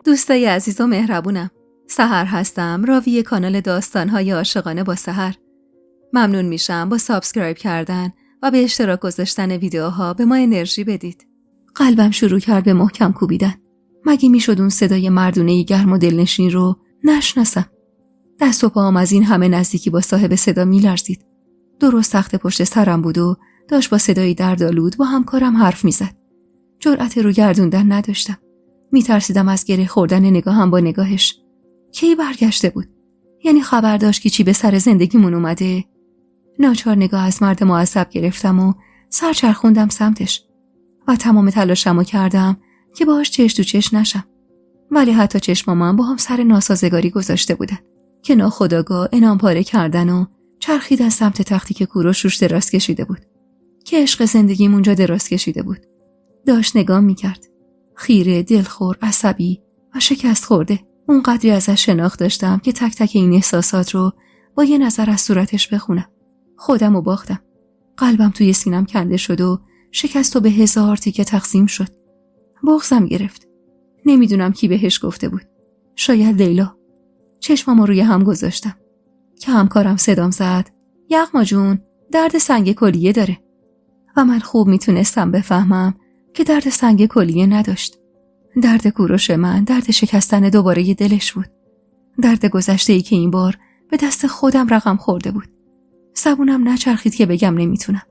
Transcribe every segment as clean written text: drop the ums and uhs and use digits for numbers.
دوستای عزیز و مهربونم، سحر هستم، راوی کانال داستان‌های عاشقانه با سحر. ممنون میشم با سابسکرایب کردن و به اشتراک گذاشتن ویدیوها به ما انرژی بدید. قلبم شروع کرد به محکم کوبیدن. مگه میشد اون صدای مردونه‌ای گرم و دلنشین رو نشناسم؟ دست و پاهم از این همه نزدیکی با صاحب صدا میلرزید. درست تخت پشت سرم بود و داشت با صدایی دردآلود با همکارم حرف میزد. جرأت رو گردوندن نداشتم. میترسیدم از گره خوردن نگاهم با نگاهش. کی برگشته بود؟ یعنی خبر داشت که چی به سر زندگیمون اومده؟ ناچار نگاه از مرد معصب گرفتم و سر چرخوندم سمتش و تمام تلاشمو کردم که باهاش چش تو چش نشم. ولی حتی چشمامم با هم سر ناسازگاری گذاشته بودن که ناخودآگاه انعام پاره کردن و چرخیدن سمت تختی که کوروش روش دراز کشیده بود، که عشق زندگیم اونجا دراز کشیده بود. داشت نگام میکرد، خیره، دلخور، عصبی و شکست خورده. اونقدری ازش شناخت داشتم که تک تک این احساسات رو با یه نظر از صورتش بخونم. خودمو باختم. قلبم توی سینم کنده شد و شکست و به 1000 تیکه تقسیم شد. بغضم گرفت. نمیدونم کی بهش گفته بود. شاید لیلا. چشمامو روی هم گذاشتم که همکارم صدام زد: یغما جون، درد سنگ کلیه داره. و من خوب میتونستم بفهمم که درد سنگ کلیه نداشت. درد کوروش من درد شکستن دوباره دلش بود. درد گذشته‌ای که این بار به دست خودم رقم خورده بود. زبونم نچرخید که بگم نمیتونم.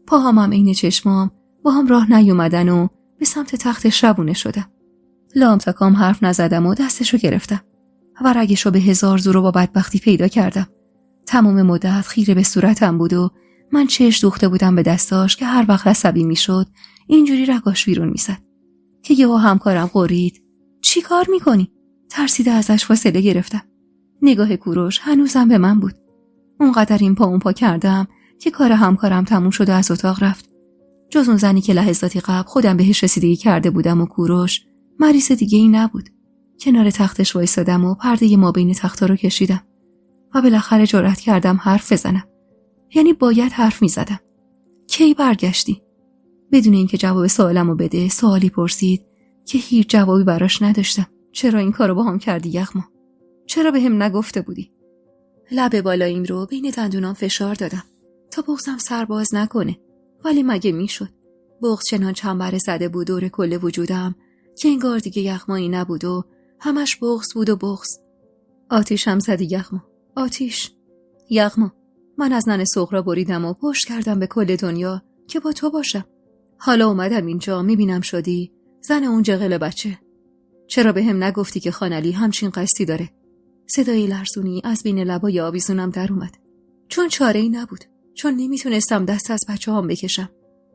پاهامم عین چشمام با هم راه نیومدن و به سمت تخت شبونه شدم. لام تکام حرف نزدم و دستشو گرفتم و رگشو به 1000 زور و با بدبختی پیدا کردم. تمام مدت خیره به صورتم بود و من چش دوخته بودم به دستاش که هر وقت عصبی میشد اینجوری رگاش بیرون میزد. که یهو همکارم قرید: چی کار میکنی؟ ترسیده ازش فاصله گرفتم. نگاه کوروش هنوزم به من بود. اونقدر این پا اون پا کردم که کار همکارم تموم شد و از اتاق رفت. جز اون زنی که لحظاتی قبل خودم بهش رسیدگی کرده بودم و کوروش، مریض دیگه ای نبود. کنار تختش وایسادم و پرده ما بین تختا رو کشیدم و بالاخره جرأت کردم حرف بزنم. یعنی باید حرف میزدم. کی برگشتی؟ بدون اینکه جواب سوالمو بده سوالی پرسید که هیچ جوابی براش نداشتم. چرا این کارو با هم کردی یغما؟ چرا بهم نگفته بودی؟ لب بالاییم رو بین دندونام فشار دادم تا بغضم سر باز نکنه، ولی مگه میشد؟ بغض چنان چنبره زده بود دور کل وجودم که انگار دیگه یغمایی نبود و همش بغض بود و بغض. آتیشم زدی یغما، آتیش. یغما، من از نن سغرا بریدم و پشت کردم به کل دنیا که با تو باشم. حالا اومدم اینجا میبینم شدی زن اون جغل بچه. چرا به هم نگفتی که خانعلی همچین قصدی داره؟ صدای لرزونی از بین لبای آویزونم در اومد. چون چاره‌ای نبود، چون نمیتونستم دست از بچه هم بکشم.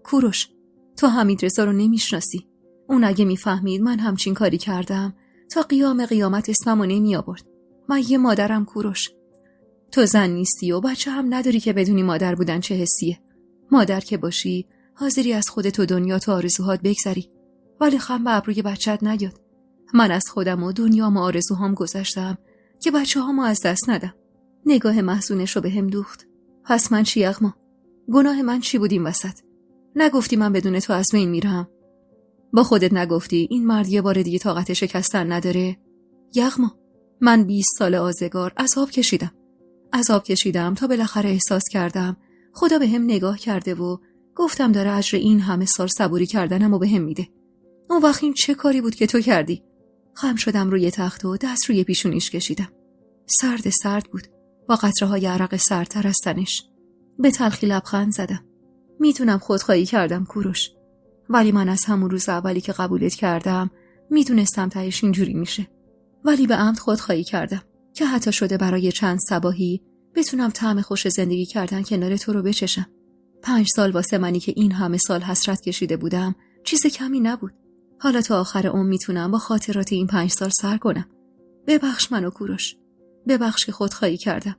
کوروش، تو حمیدرضا رو نمیشناسی. اون اگه میفهمید من همچین کاری کردم تا قیامت اسممو نمی آورد. من یه مادرم کوروش. تو زن نیستی و بچه هم نداری که بدونی مادر بودن چه حسیه. مادر که باشی حاضری از خودت و دنیا تو آرزوهات بگذری، ولی خم به ابروی بچت نیاد. من از خودم و دنیام و آرزوهام گذشتم که بچه هامو از دست ندم. نگاه محزونش رو به هم دوخت. پس من چی یغما؟ گناه من چی بود این وسط؟ نگفتی من بدون تو از بین میرم؟ با خودت نگفتی این مرد یه بار دیگه طاقت شکستن نداره؟ یغما، من 20 سال آزگار عذاب کشیدم تا بالاخره احساس کردم خدا به هم نگاه کرده و گفتم داره اجر این همه سال صبوری کردنمو به هم میده. اون وقت این چه کاری بود که تو کردی؟ خم شدم روی تخت و دست روی پیشونیش کشیدم. سرد بود با قطره‌های عرق سردتر از تنش. به تلخی لبخند زدم. میتونم خودخواهی کردم کوروش، ولی من از همون روز اولی که قبولت کردم میدونستم تهش اینجوری میشه. ولی به عمد خودخواهی کردم که حتی شده برای چند صباحی بتونم طعم خوش زندگی کردن کنار تو رو بچشم. 5 سال واسه منی که این همه سال حسرت کشیده بودم چیز کمی نبود. حالا تا آخر عمر میتونم با خاطرات این 5 سال سر کنم. ببخش منو کوروش. ببخش که خودخواهی کردم.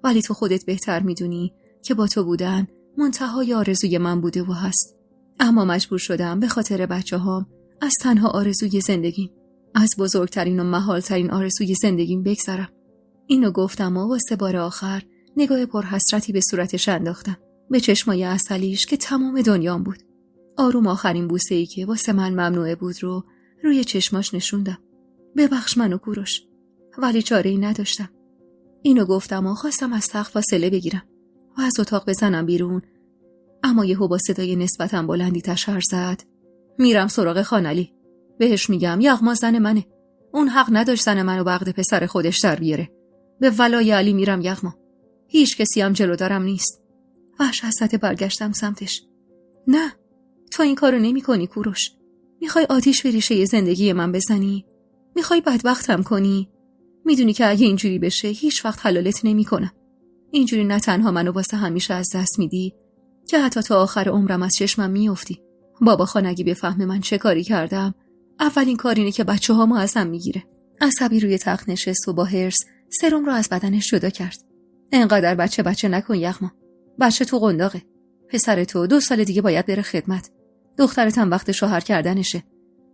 ولی تو خودت بهتر میدونی که با تو بودن منتهای آرزوی من بوده و هست. اما مجبور شدم به خاطر بچه‌هام از تنها آرزوی زندگیم، از بزرگترین و محالترین آرزوی زندگیم بگذرم. اینو گفتم و واسه بار آخر نگاه پرحسرتی به صورتش انداختم، به چشمای عسلیش که تمام دنیام بود. آروم آخرین بوسه‌ای که واسه من ممنوعه بود رو روی چشماش نشوندم. ببخش منو کوروش، ولی چاره‌ای نداشتم. اینو گفتم و خواستم از تخت فاصله بگیرم و از اتاق بزنم بیرون، اما یهو با صدای نسبتاً بلندی تشر زد. میرم سراغ خانعلی، بهش میگم یغما زن منه، اون حق نداشت زن منو به عقد پسر خودش در بیاره. به ولای علی میرم یغما، هیچ کسی هم جلو دارم نیست. وحشت برگشتم سمتش. نه، تو این کارو نمی کنی کوروش. میخوای آتیش به ریشه زندگی من بزنی؟ میخوای بدبختم کنی؟ میدونی که اگه اینجوری بشه هیچ وقت حلالت نمی کنم. اینجوری نه تنها منو واسه همیشه از دست میدی، که حتی تا آخر عمرم از چشمم میافتی. بابا خان اگه بفهمه من چه کاری کردم، اولین کار اینه که بچه‌هامو ازم میگیره. عصبی روی تخت نشست و با حرص سرم رو از بدنش جدا کرد. انقدر بچه نکن یغما. بچه تو قنداقه. پسر تو 2 سال دیگه باید بره خدمت. دخترت هم وقت شوهر کردنشه.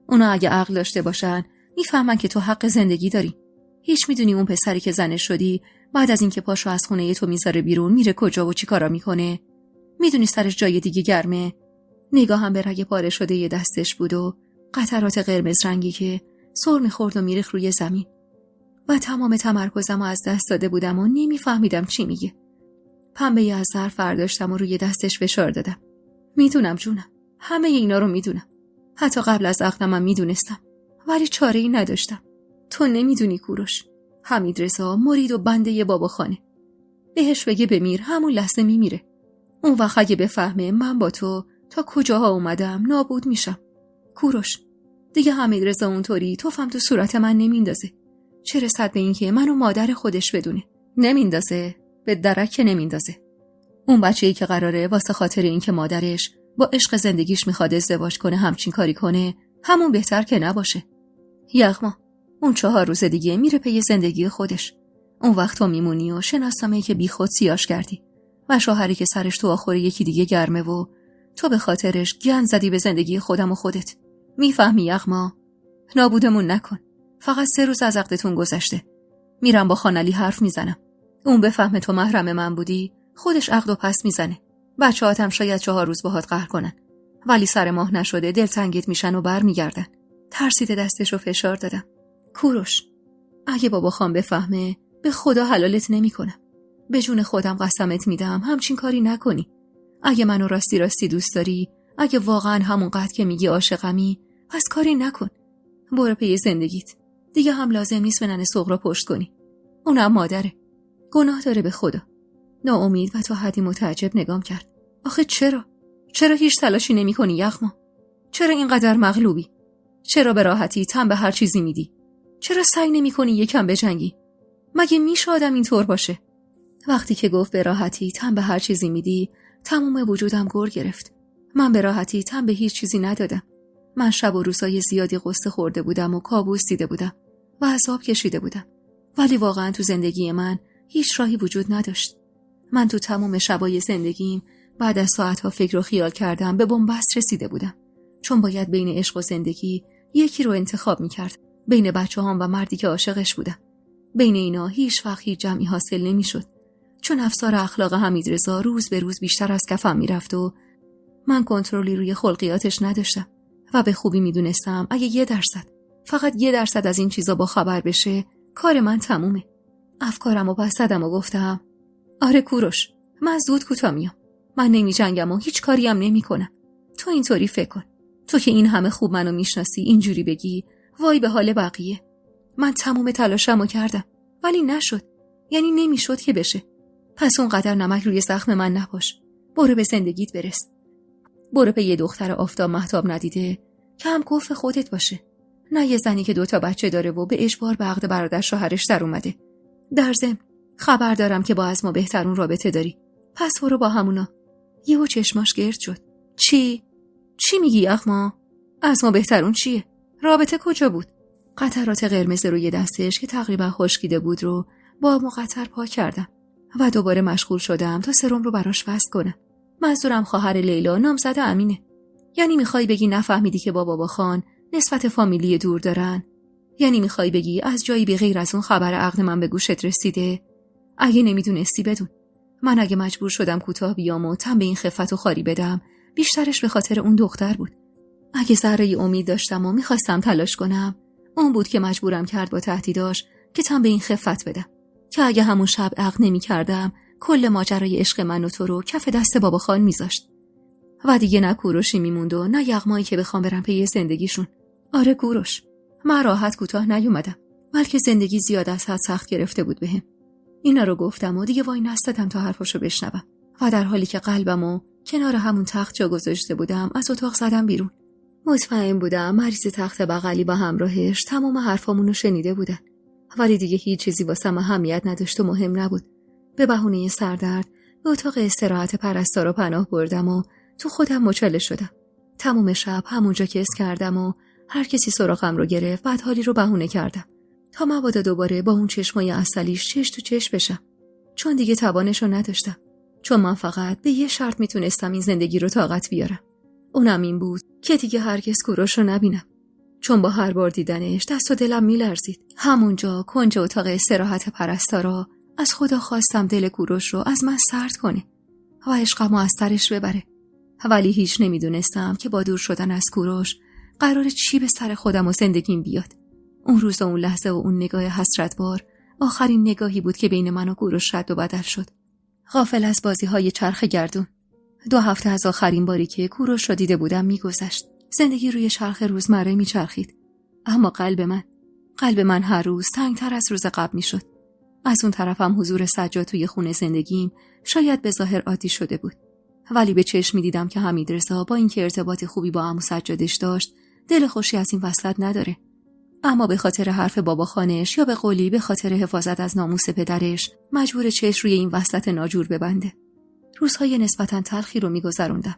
اونا اگه عقل داشته باشن میفهمن که تو حق زندگی داری. هیچ میدونی اون پسری که زنش شدی بعد از اینکه پاشو از خونه تو میذاره بیرون میره کجا و چی کارا میکنه؟ میدونی سرش جای دیگه گرمه؟ نگاهم به رگ پاره شده ی دستش بود و قطرات قرمز رنگی که سر میخورد و میریخت روی زمین. و تمام تمرکزمو از دست داده بودم و نمیفهمیدم چی میگه. پنبه از ظرف برداشتم و روی دستش فشار دادم. میدونم جونم، همه اینا رو میدونم. حتی قبل از عقدم میدونستم، ولی چاره‌ای نداشتم. تو نمیدونی کوروش، حمیدرضا مرید و بنده بابا خانه. بهش بگه بمیر همون لحظه میمیره. اون وقت اگه بفهمه من با تو تا کجاها اومدم نابود میشم. کوروش، دیگه حمیدرضا اونطوری توفم تو صورت من نمیندازه. چه رسد به این که منو مادر خودش بدونه. نمیندازه، به درک نمیندازه. اون بچه‌ای که قراره واسه خاطر این که مادرش با عشق زندگیش میخواد ازدواج کنه همچین کاری کنه، همون بهتر که نباشه. یغما، اون 4 روز دیگه میره پی زندگی خودش. اون وقت تو میمونی و شناسنامه‌ای که بی خود سیاش کردی و شوهری که سرش تو آخر یکی دیگه گرمه و تو به خاطرش گند زدی به زندگی خودم و خودت. میفهمی یغما؟ نابودمون نکن. فقط 3 روز از عقدتون گذشته. میرم با خانعلی حرف میزنم. اون بفهمه تو محرم من بودی، خودش عقدو پس میزنه. بچه‌هاتم شاید 4 روز باهات قهر کنن، ولی سر ماه نشده دلتنگت میشن و برمیگردن. ترسیده دستشو فشار دادم. کوروش، اگه بابا خان بفهمه به خدا حلالت نمیکنم. به جون خودم قسمت میدم همچین کاری نکنی. اگه منو راستی دوست داری، اگه واقعا همونقدر که میگی عاشقمی، پس کاری نکن. برو پی زندگیت. دیگه هم لازم نیست به ننه سغرا پشت کنی. اونم مادره. گناه داره به خدا. ناامید و تا حدی متعجب نگام کرد. آخه چرا هیچ تلاشی نمی کنی یغما؟ چرا اینقدر مغلوبی؟ چرا به راحتی تن به هر چیزی میدی؟ چرا سعی نمی کنی یکم بجنگی؟ مگه میشه آدم اینطور باشه؟ وقتی که گفت به راحتی تن به هر چیزی میدی، تمام وجودم گر گرفت. من به راحتی تن به هیچ چیزی ندادم. من شب و روزای زیادی قصه خورده بودم و کابوس دیده بودم و عذاب کشیده بودم، ولی واقعا تو زندگی من هیچ راهی وجود نداشت. من تو تمام شبای زندگیم بعد از ساعتها فکر و خیال کردم به بنبست رسیده بودم، چون باید بین عشق و زندگی یکی رو انتخاب میکرد. بین بچه‌هام و مردی که عاشقش بودم. بین اینا هیچ وقت هیچ جمعی حاصل نمیشد، چون افسار اخلاق حمیدرضا روز به روز بیشتر از کفم میرفت و من کنترلی روی خلقیاتش نداشتم و به خوبی میدونستم اگه 1%، فقط 1% از این چیزا با خبر بشه کار من تمومه. افکارمو پس زدم و گفتم آره کوروش، من زود کوتاه میام. من نمی جنگم و هیچ کاری هم نمی کنم. تو اینطوری فکر کن. تو که این همه خوب منو میشناسی اینجوری بگی وای به حال بقیه. من تمام تلاشمو کردم ولی نشد. یعنی نمیشد که بشه. پس اونقدر نمک روی زخم من نباش. برو به زندگیت برس. برو به یه دختر آفتاب مهتاب ندیده که هم کف خودت باشه، نه یه زنی که 2 تا بچه داره و به اجبار به عقد برادر شوهرش در اومده. در ضمن خبر دارم که با از ما بهترون رابطه داری، پس برو با همونا. یهو چشماش گرد شد. چی میگی یغما؟ از ما بهترون چیه؟ رابطه کجا بود؟ قطرات قرمز روی دستش که تقریبا خشکیده بود رو با مقطر پاک کردم و دوباره مشغول شدم تا سرم رو براش وصل کنم. منظورم خواهر لیلا نامزد امینه. یعنی میخوای بگی نفهمیدی که با بابا خان نسبت فامیلی دور دارن؟ یعنی میخوای بگی از جایی به غیر از اون خبر عقد من به گوشت رسیده؟ اگه نمیدونستی بدون. من اگه مجبور شدم کوتاه بیام و تن به این خفت و خاری بدم، بیشترش به خاطر اون دختر بود. اگه ذره امید داشتم و میخواستم تلاش کنم، اون بود که مجبورم کرد با تهدیداش که تن به این خفت بدم که اگه همون شب عقد نمی کردم کل ماجرای عشق من و تو رو کف دست بابا خان میذاشت و دیگه نه کوروشی میموند و نه یغمایی که بخوام برم پی زندگیشون. آره کوروش، من راحت کوتاه نیومدم، بلکه زندگی زیاد از حد سخت گرفته بود بهم. اینا رو گفتم و دیگه وای نستدم تا حرفاشو بشنوم و در حالی که قلبمو کنار همون تخت جا گذاشته بودم از اتاق زدم بیرون. مطمئن بودم مریض تخت بغلی با همراهش تمام حرفامونو شنیده بودن، ولی دیگه هیچ چیزی واسم اهمیت نداشت و مهم نبود. به بهونه سردرد به اتاق استراحت پرستارا پناه بردم و تو خودم مچاله شدم. تمام شب همونجا کس کردم و هر کسی سراغم رو گرفت بعد حالی رو بهونه کردم تا مبادا دوباره با اون چشمای عسلیش چش تو چش بشم، چون دیگه توانشو نداشتم. چون من فقط به یه شرط میتونستم این زندگی رو طاقت بیارم، اونم این بود که دیگه هرگز کوروش رو نبینم. چون با هر بار دیدنش دست و دلم میلرزید. همونجا کنج اتاق استراحت پرستارا از خدا خواستم دل کوروش رو از من سرد کنه و عشقمو از سرش ببره، ولی هیچ نمیدونستم که با دور شدن از کوروش قراره چی به سر خودم و زندگیم بیاد. اون روز و اون لحظه و اون نگاه حسرتبار آخرین نگاهی بود که بین من و کوروش رد و بدل شد. غافل از بازی‌های چرخ گردون 2 هفته از آخرین باری که کوروش رو دیده بودم میگذشت. زندگی روی چرخ روزمره میچرخید، اما قلب من هر روز تنگتر از روز قبل میشد. از اون طرفم حضور سجاد توی خونه زندگیم شاید به ظاهر عادی شده بود، ولی به چشم می‌دیدم که حمیدرضا با اینکه ارتباط خوبی با عمو سجادش داشت دل خوشی از این وصلت نداره. اما به خاطر حرف بابا خانش یا به قولی به خاطر حفاظت از ناموس پدرش مجبور چشم روی این وصلت ناجور ببنده. روزهای نسبتاً تلخی رو می‌گذروندم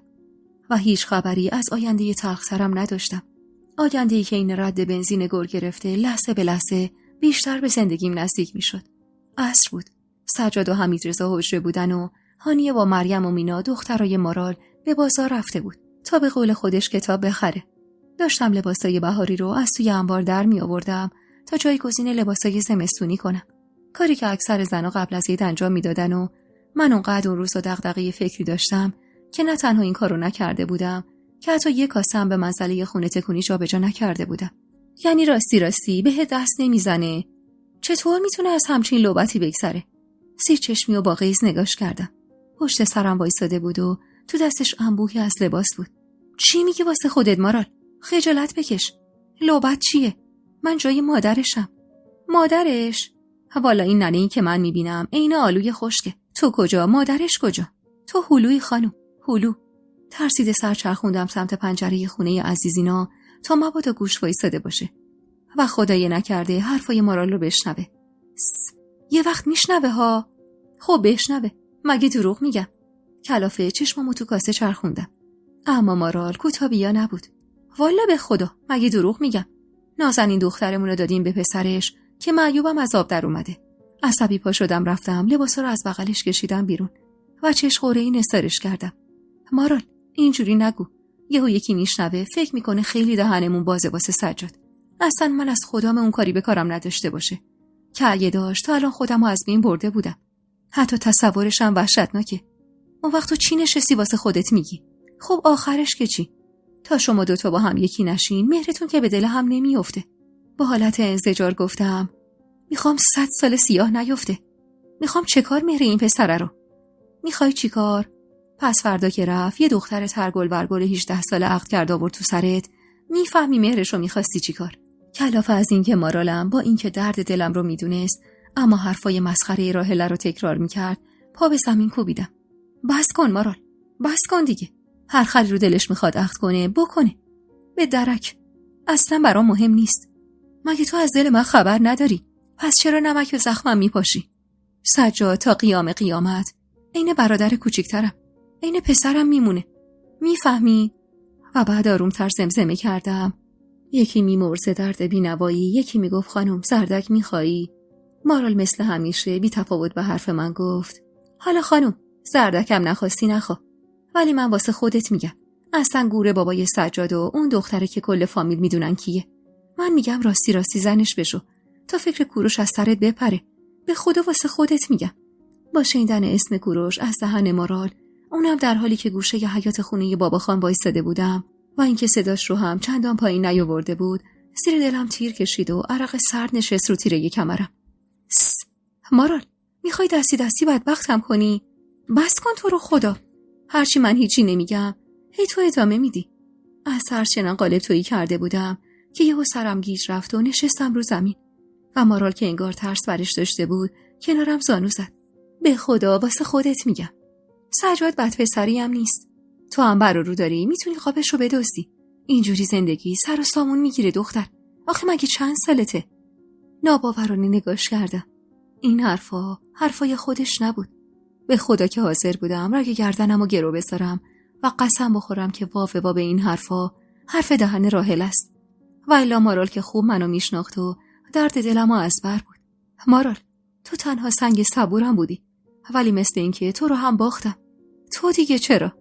و هیچ خبری از آینده تلخ‌ترم نداشتم. آینده‌ای که این رد بنزین گل گرفته لحظه به لحظه بیشتر به زندگیم نزدیک می‌شد. عصر بود. سجاد و حمیدرضا حجره بودن و هانیه با مریم و مینا دخترای مارال به بازار رفته بود تا به قول خودش کتاب بخره. داشتم لباسای بهاری رو از توی انبار در می آوردم تا جایگزین لباسای زمستونی کنم، کاری که اکثر زنا قبل از عید انجام میدادن و من اونقدر اون روز دغدغه فکری داشتم که نه تنها این کارو نکرده بودم که حتی یک کاسه هم به منزله خونه تکونی جابجا نکرده بودم. یعنی راستی به دست نمیزنه؟ چطور میتونه از همچین لعبتی بگذره؟ سیر چشمی و با غیظ نگاش کردم. پشت سرم وایساده بود و تو دستش انبوهی از لباس بود. چی میگی واسه خودت مارال؟ خجالت بکش. لعبت چیه؟ من جای مادرشم. مادرش؟ والا این ننه‌ای که من میبینم عین آلوی خشکه. تو کجا؟ مادرش کجا؟ تو هلوی خانم، هلو. ترسیده سر چرخوندم سمت پنجره خونه عزیزینا تا مبادا گوش وایساده باشه و خدای نکرده حرفای مارال رو بشنوه. یه وقت میشنوه ها. خب بشنوه، مگه دروغ میگم؟ کلافه چشممو تو کاسه چرخوندم، اما مارال کوتابیا نبود. والا به خدا مگه دروغ میگم؟ نازنین دخترمون رو دادیم به پسرش که معیوبم از آب در اومده. عصبی پا شدم رفتم لباسا رو از بغلش کشیدم بیرون و چشخوره‌ای نثارش کردم. مارال اینجوری نگو، یهو یکی میشنوه فکر میکنه خیلی دهنمون بازه واسه سجاد. اصلا من از خدام اون کاری به کارم نداشته باشه که اگه داشت تا الان خودمو از بین برده بودم. حتی تصورش هم وحشتناکه. اون وقت تو چی نشستی واسه خودت میگی؟ خب آخرش که چی؟ تا شما دوتا با هم یکی نشین مهرتون که به دل هم نمیافته. با حالت انزجار گفتم میخوام 100 سال سیاه نیفته. میخوام چه کار مهر این پسره رو؟ میخوای چی کار؟ پس فردا که رفت یه دختر ترگل ورگل 18 ساله عقد کرد آورد تو سرت، میفهمی مهرشو میخواستی چی کار؟ کلافه از این که مارالم با اینکه درد دلم رو میدونست اما حرفای مسخره راهله رو تکرار میکرد پا به زمین کوبیدم. بس کن مارال، بس کن دیگه. هر خلی رو دلش میخواد عقد کنه بکنه، به درک. اصلا برام مهم نیست. مگه تو از دل من خبر نداری؟ پس چرا نمک به زخمم میپاشی؟ سجاد تا قیام قیامت عین برادر کوچیکترم، عین پسرم میمونه، میفهمی؟ و بعد آرومتر زمزمه کردم. یکی میمرزه درد بینوایی، یکی میگفت خانم زردک میخوایی؟ مارال مثل همیشه بی تفاوت به حرف من گفت حالا خانم زردکم نخواستی نخوا، ولی من واسه خودت میگم. اصلا گوره بابای سجاد و اون دختره که کل فامیل میدونن کیه. من میگم راستی زنش بشو تا فکر کوروش از سرت بپره. به خدا واسه خودت میگم. با شنیدن اسم کوروش از دهن مارال، اونم در حالی که گوشه ی حیاط خونه بابا خان وایساده بودم و اینکه صداش رو هم چندان پایین نیاورده بود، زیر دلم تیر کشید و عرق سرد نشست رو تیره کمرم. مارال، میخوای دستی دستی بدبختم کنی؟ بس کن تو رو خدا. هرچی من هیچی نمیگم هی تو ادامه میدی. از سر چنان قالب تویی کرده بودم که یهو سرم گیج رفت و نشستم رو زمین و مارال که انگار ترس برش داشته بود کنارم زانو زد. به خدا واسه خودت میگم، سجاد بد پسری هم نیست. تو هم برارو داری، میتونی خوابش رو بدزدی. اینجوری زندگی سر و سامون میگیره دختر. آخه مگه چند سالته؟ ناباورانه نگاش کردم. این حرفای خودش نبود. به خدا که حاضر بودم رگ گردنم رو گرو بذارم و قسم بخورم که وافه به این حرف دهن راحل است. و الا مارال که خوب منو میشناخت و درد دلم رو از بر بود. مارال، تو تنها سنگ صبورم بودی، ولی مثل این که تو رو هم باختم. تو دیگه چرا؟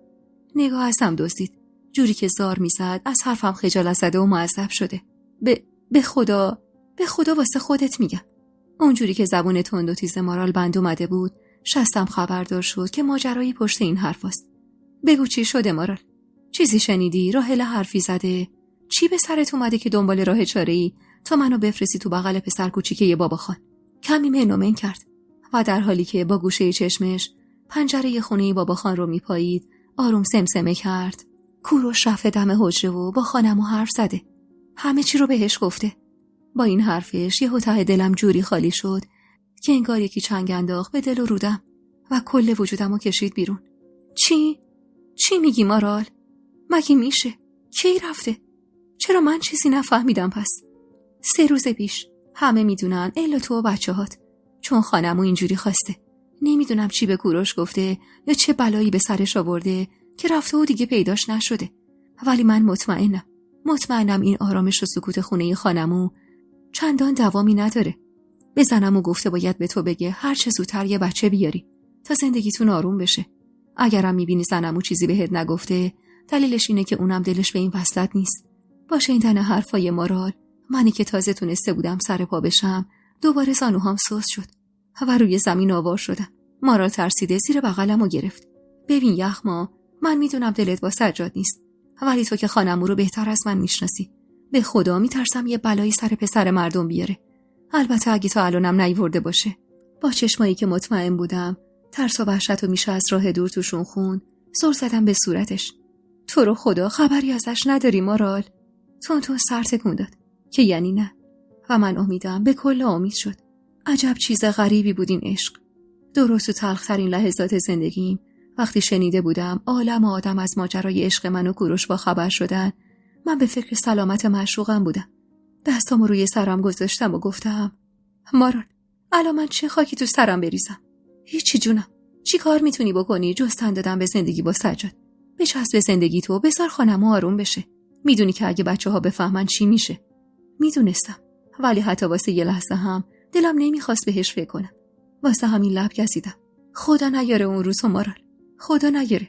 نگاه ازم دزدید، جوری که زار میزد از حرفم خجالت زده و معذب شده. به خدا واسه خودت میگم. اونجوری که زبون تند و تیز مارال بند اومده بود، شستم خبردار شد که ماجرایی پشت این حرفاست. بگو چی شده مارال؟ چیزی شنیدی؟ راحل حرفی زده؟ چی به سرت اومده که دنبال راه چاره‌ای تا منو بفرستی تو بغل پسر کوچیکه بابا خان؟ کمی منومن کرد و در حالی که با گوشه چشمش پنجره خونه بابا خان رو میپایید آروم سمسمه کرد. کوروش رفته دم حجره و با خانمو حرف زده. همه چی رو بهش گفته. با این حرفش یهو ته دلم جوری خالی شد که انگار یکی چنگ انداخت به دل و رودم و کل وجودمو کشید بیرون. چی میگی مارال؟ مگه میشه؟ کی رفته؟ چرا من چیزی نفهمیدم پس؟ 3 روز پیش. همه میدونن الا تو و بچه‌هات، چون خانمو اینجوری خواسته. نمیدونم چی به کوروش گفته یا چه بلایی به سرش آورده که رفته و دیگه پیداش نشده. ولی من مطمئنم این آرامش و سکوت خونه خانمو چندان دوامی نداره. بزنم و گفته باید به تو بگه هر چه زودتر یه بچه بیاری تا زندگیتون آروم بشه. اگرم میبینی زنمو چیزی بهت نگفته، دلیلش اینه که اونم دلش به این وصلت نیست. با شنیدن حرفای مارال، منی که تازه تونسته بودم سر پا بشم، دوباره زانوهام سست شد و روی زمین آوار شدم. مارال ترسیده زیر بغلمو گرفت. ببین یخما، من میدونم دلت با سجاد نیست، ولی تو که خانمو رو بهتر از من میشناسی. به خدا میترسم یه بلایی سر پسر مردم بیاره. البته اگه تا الانم نیورده باشه. با چشمایی که مطمئن بودم ترس و وحشت و میشه از راه دور توشون خون، زل زدم به صورتش. تو رو خدا خبری ازش نداری مارال؟ تون سر تکون داد که یعنی نه و من امیدم به کل امید شد. عجب چیز غریبی بود این عشق. درست و تلخترین لحظات زندگیم وقتی شنیده بودم عالم آدم از ماجرای عشق من و کوروش با خبر شدن، من به فکر سلامت معشوقم بودم. دستامو روی سرم گذاشتم و گفتم مارال، الان من چه خاکی تو سرم بریزم؟ هیچی جونم. چی کار میتونی بکنی جز تن دادن به زندگی با سجاد؟ بچسب به زندگی تو، بذار خانمو آروم بشه. میدونی که اگه بچه‌ها بفهمن چی میشه. میدونستم، ولی حتی واسه یه لحظه هم دلم نمیخواست بهش فکر کنم. واسه همین لب گزیدم. خدا نیاره اون روزو مارال، خدا نیاره.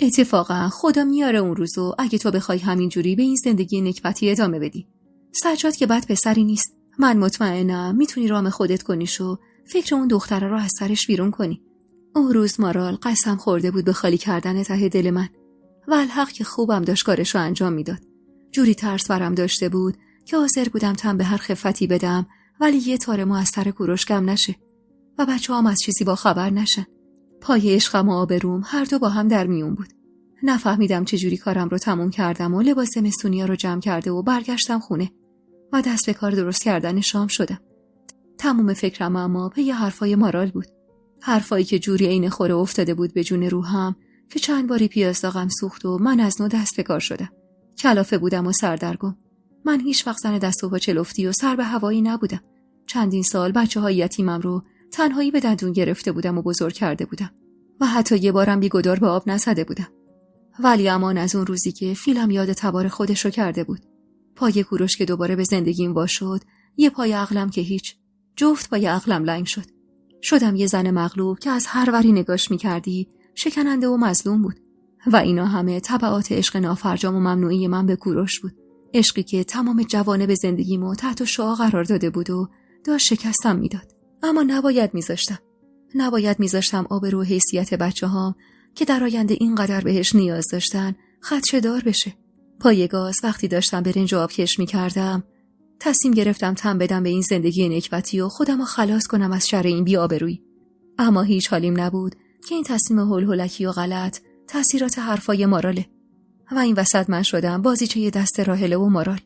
اتفاقا خدا میاره اون روزو اگه تو بخوای همینجوری به این زندگی نکبتی ادامه بدی. سجاد که بد پسری نیست. من مطمئنم میتونی رام خودت کنیش و فکر اون دختره رو از سرش بیرون کنی. اون روز مارال قسم خورده بود به خالی کردن ته دل من و الحق که خوبم داشت کارشو انجام میداد. جوری ترس برم داشته بود که حاضر بودم تن به هر خفتی بدم ولی یه تار مو از سر کوروش کم نشه و بچه‌هام از چیزی با خبر نشن. پای عشقم و آبروم هر دو با هم در میون بود. نفهمیدم چه جوری کارم رو تموم کردم و لباس مستونیا رو جمع کرده و برگشتم خونه و دست به کار درست کردن شام شدم. تموم فکرم اما پی حرفای مارال بود. حرفایی که جوری عین خوره افتاده بود به جون روحم که چند باری پیاز داغم سوخت و من از نو دست به کار شدم. کلافه بودم و سردرگم. من هیچ وقت زن دست و پا چلفتی و سر به هوایی نبودم. چندین سال بچه‌های یتیمم رو تنهایی به دندون گرفته بودم و بزرگ کرده بودم و حتی یه بارم بیگدار به آب نزده بودم. ولی امان از اون روزی که فیلم یاد تبار خودش رو کرده بود. پای کوروش که دوباره به زندگیم وا شد، یه پای عقلم که هیچ، جفت پای عقلم لنگ شد. شدم یه زن مغلوب که از هر وری نگاش می‌کردی شکننده و مظلوم بود. و اینا همه تبعات عشق نافرجام و ممنوعی من به کوروش بود. عشقی که تمام جوانب زندگیمو تحت شعاع قرار داده بود و داشت شکستم میداد. اما نباید میذاشتم آبرو و حیثیت بچه‌هام که در آینده اینقدر بهش نیاز داشتن خدشه‌دار بشه. پای گاز وقتی داشتم برنج آب کش می‌کردم، تصمیم گرفتم تن بدم به این زندگی نکبتی و خودم رو خلاص کنم از شر این بی‌آبرویی. اما هیچ حالیم نبود که این تصمیم هولهولکی و غلط تأثیرات حرفای ماراله. و این وسط من شدم بازیچه دست راهله و مارال.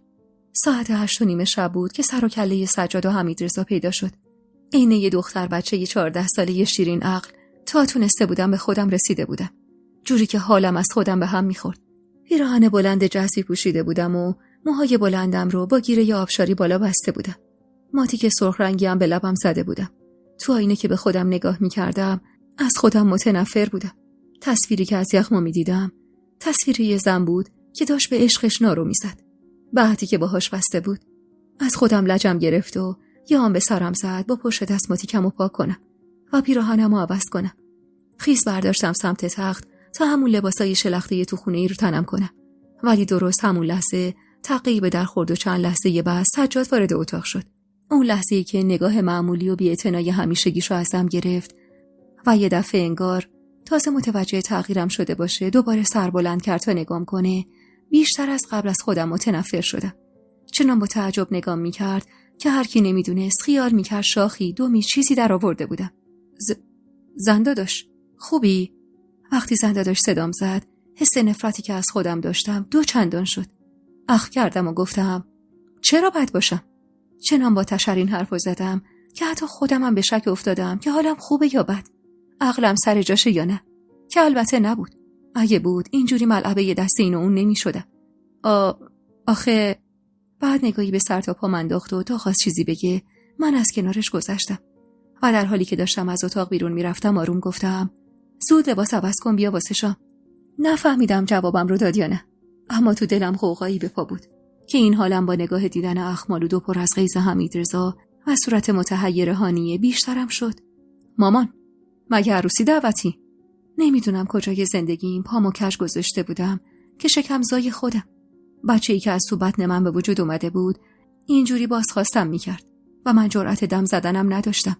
ساعت 8:30 شب بود که سر و کله سجاد و حمیدرضا پیدا شد. عین یه دختر بچه 14 ساله شیرین عقل تا تونسته بودم به خودم رسیده بودم. جوری که حالم از خودم به هم میخورد. پیراهن بلند جزی پوشیده بودم و موهای بلندم رو با گیره آبشاری بالا بسته بودم. ماتیک سرخ رنگی هم به لبم زده بودم. تو آینه که به خودم نگاه میکردم از خودم متنفر بودم. تصویری که از یخما میدیدم تصویر یه زن بود که داشت به عشقش نارو میزد. بعدی که باهاش بسته بود. از خودم لجم گرفت و یه آن به سرم زد با پشت دست ماتیکم رو پاک کنم و پیراهنم رو عوض کنم. خیز برداشتم سمت تخت تا همون لباسای شلخته تو خونه ای رو تنم کنم. ولی درست همون لحظه تقی به در خورد و چند لحظه بعد سجاد وارد اتاق شد. اون لحظه‌ای که نگاه معمولی و بی‌اعتنای همیشگیشو ازم گرفت و یه دفعه انگار تازه متوجه تغییرم شده باشه دوباره سر بلند کرد تا نگام کنه. بیشتر از قبل از خودم متنفر شدم. چنان با تعجب نگام میکرد که هر کی نمیدونست خیال میکرد شاخی دومی چیزی در آورده بودم. زنداداش خوبی؟ وقتی زنداداش صدام زد حس نفرتی که از خودم داشتم 2 چندان شد. اخ کردم و گفتم چرا بد باشم؟ چنان با تشر این حرفو زدم که حتی خودمم به شک افتادم که حالم خوبه یا بد، عقلم سر جاشه یا نه، که البته نبود. اگه بود اینجوری ملعبه دست این و اون نمی شدم. آخه بعد نگاهی به سر تا پام انداخت و تا خواست چیزی بگه من از کنارش گذشتم و در حالی که داشتم از اتاق بیرون میرفتم آروم گفتم زود لباس عوض کن بیا واسه شام. نفهمیدم جوابم رو داد یا نه، اما تو دلم غوغایی به پا بود که این حالم با نگاه دیدن اخمالود و پر از غیظ حمیدرضا و صورت متحیر هانیه بیشترم شد. مامان مگه عروسی دعوتی؟ نمیدونم کجای زندگیم پامو کج گذاشته بودم که شکم زای خودم. بچه‌ای که از تو بطن من به وجود اومده بود اینجوری بازخواستم میکرد و من جرأت دم زدنم نداشتم.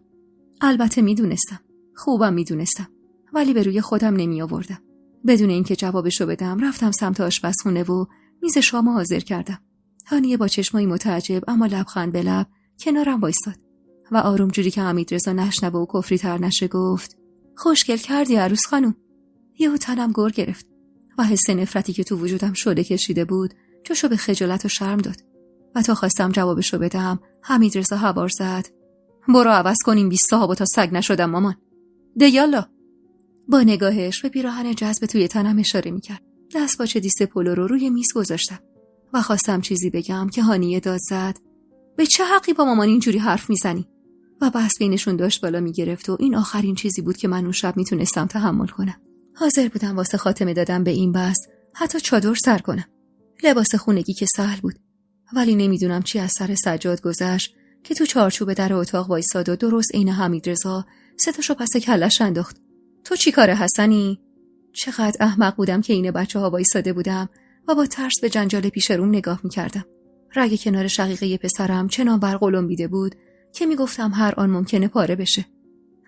البته میدونستم، خوبم میدونستم، ولی به روی خودم نمی آوردم. بدون اینکه جوابشو بدم رفتم سمت آشپزخونه و میز شامو حاضر کردم. هانیه با چشمایی متعجب اما لبخند به لب کنارم وایستاد و آروم جوری که حمیدرضا نشنوه و کفری تر نشه گفت خوشگل کردی عروس خانم. یهو تنم گر گرفت و حس نفرتی که تو وجودم شعله کشیده بود جاشو به خجالت و شرم داد و تا خواستم جوابشو بدم حمیدرضا هوار زد برو عوض کنیم 20 صاحب تا سگ نشدم مامان. ده یالا. با نگاهش به پیراهن جذب توی تنم اشاره میکرد. دستپاچه دیس پولو رو روی میز گذاشتم و خواستم چیزی بگم که هانیه داد زد به چه حقی با مامان اینجوری حرف میزنی؟ و بحث بینشون داشت بالا میگرفت و این آخرین چیزی بود که من اون شب میتونستم تحمل کنم. حاضر بودم واسه خاتمه دادم به این بحث حتی چادر سر کنم. لباس خونگی که سهل بود، ولی نمیدونم چی از سر سجاد گذشت که تو چارچوب در اتاق وایساد و درست عین حمیدرضا ستاشو پس کلش انداخت. تو چی کاره حسنی؟ چقدر احمق بودم که این بچه‌ها وایساده بودم و با ترس به جنجال پیش روم نگاه می‌کردم. رگ کنار شقیقه پسرم چنان برقلمبیده بود که میگفتم هر آن ممکنه پاره بشه.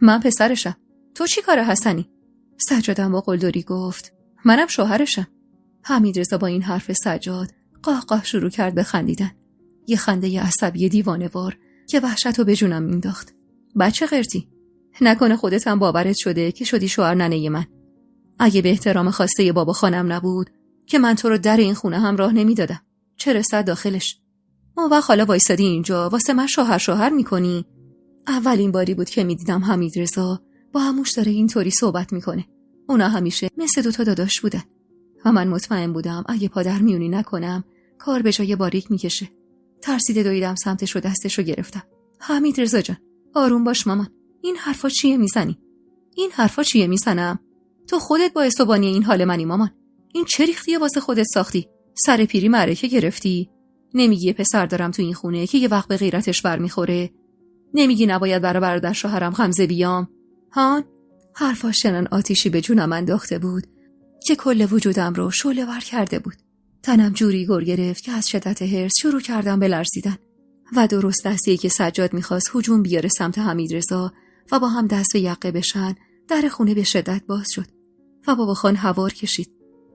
من پسرشم. تو چی کاره حسنی؟ سجادم با قلدری گفت منم شوهرشم. حمیدرضا با این حرف سجاد قاه شروع کرد به خندیدن. یه خنده عصبی دیوانه‌وار که وحشتو به جونم مینداخت. بچه قرتی، نکنه خودت هم باورت شده که شدی شوهر ننه من؟ اگه به احترام خواسته بابا خانم نبود که من تو رو در این خونه هم راه نمیدادم. چه رسد داخلش؟ اون وقت حالا وایسادی اینجا واسه من شوهر میکنی؟ اولین باری بود که میدیدم حمیدرضا با عموش داره اینطوری صحبت میکنه. اونا همیشه مثل 2 داداش بودن و من مطمئن بودم اگه پادر میونی نکنم کار به جای باریک میکشه. ترسیده دویدم سمتش و دستشو گرفتم. حمیدرضا جان آروم باش مامان. این حرفا چیه میزنی؟ این حرفا چیه میزنم؟ تو خودت باعث و بانی این حال منی مامان. این چه ریختیه واسه خودت ساختی؟ سر پیری معرکه گرفتی؟ نمیگی یه پسر دارم تو این خونه که یه وقت به غیرتش برمیخوره؟ نمیگی نباید برای برادر شوهرم غمزه بیام؟ هان؟ حرفاش چنان آتیشی به جونم انداخته بود که کل وجودم رو شعله‌ور کرده بود. تنم جوری گر گرفت که از شدت حرص شروع کردم به لرزیدن و درست لحظه‌ای که سجاد می‌خواست هجوم بیاره سمت حمیدرضا و با هم دست به یقه بشن، در خونه به شدت باز شد و بابا خان هوار کشید.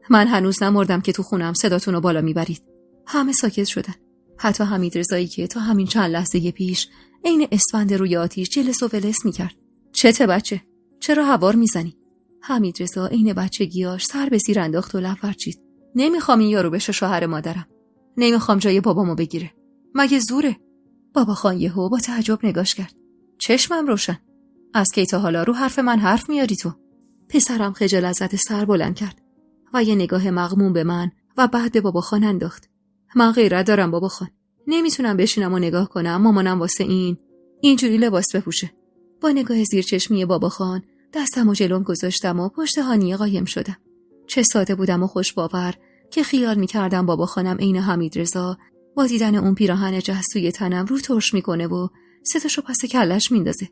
من هنوز نمردم که تو خونم صداتون رو بالا میبرید. همه ساکت شدن. حتی حمیدرضایی که تا همین چند لحظه پیش عین اسفند روی آتیش جلس و ولس میکرد. چته بچه؟ چرا هوار میزنی؟ حمیدرضا عین بچگیاش سر به زیر انداخت و لب ورچید. نمیخوام این یارو بشه شوهر مادرم. نمیخوام جای بابامو بگیره. مگه زوره؟ بابا خان یهو با تعجب نگاش کرد. چشمم روشن. از کی تا حالا رو حرف من حرف میاری تو؟ پسرم خجالت زده سر بلند کرد و یه نگاه مغموم به من و بعد به بابا خان انداخت. من غیرت دارم بابا خان. نمیتونم بشینم و نگاه کنم مامانم واسه اینجوری لباس بپوشه. با نگاه زیر چشمی بابا خان دستمو جلوم گذاشتم و پشت هانیه قایم شدم. چه ساده بودم و خوش باور که خیال میکردم بابا خانم عین حمیدرضا با دیدن اون پیراهن جستوی تنم رو ترش میکنه و ستاشو پس کلش میندازه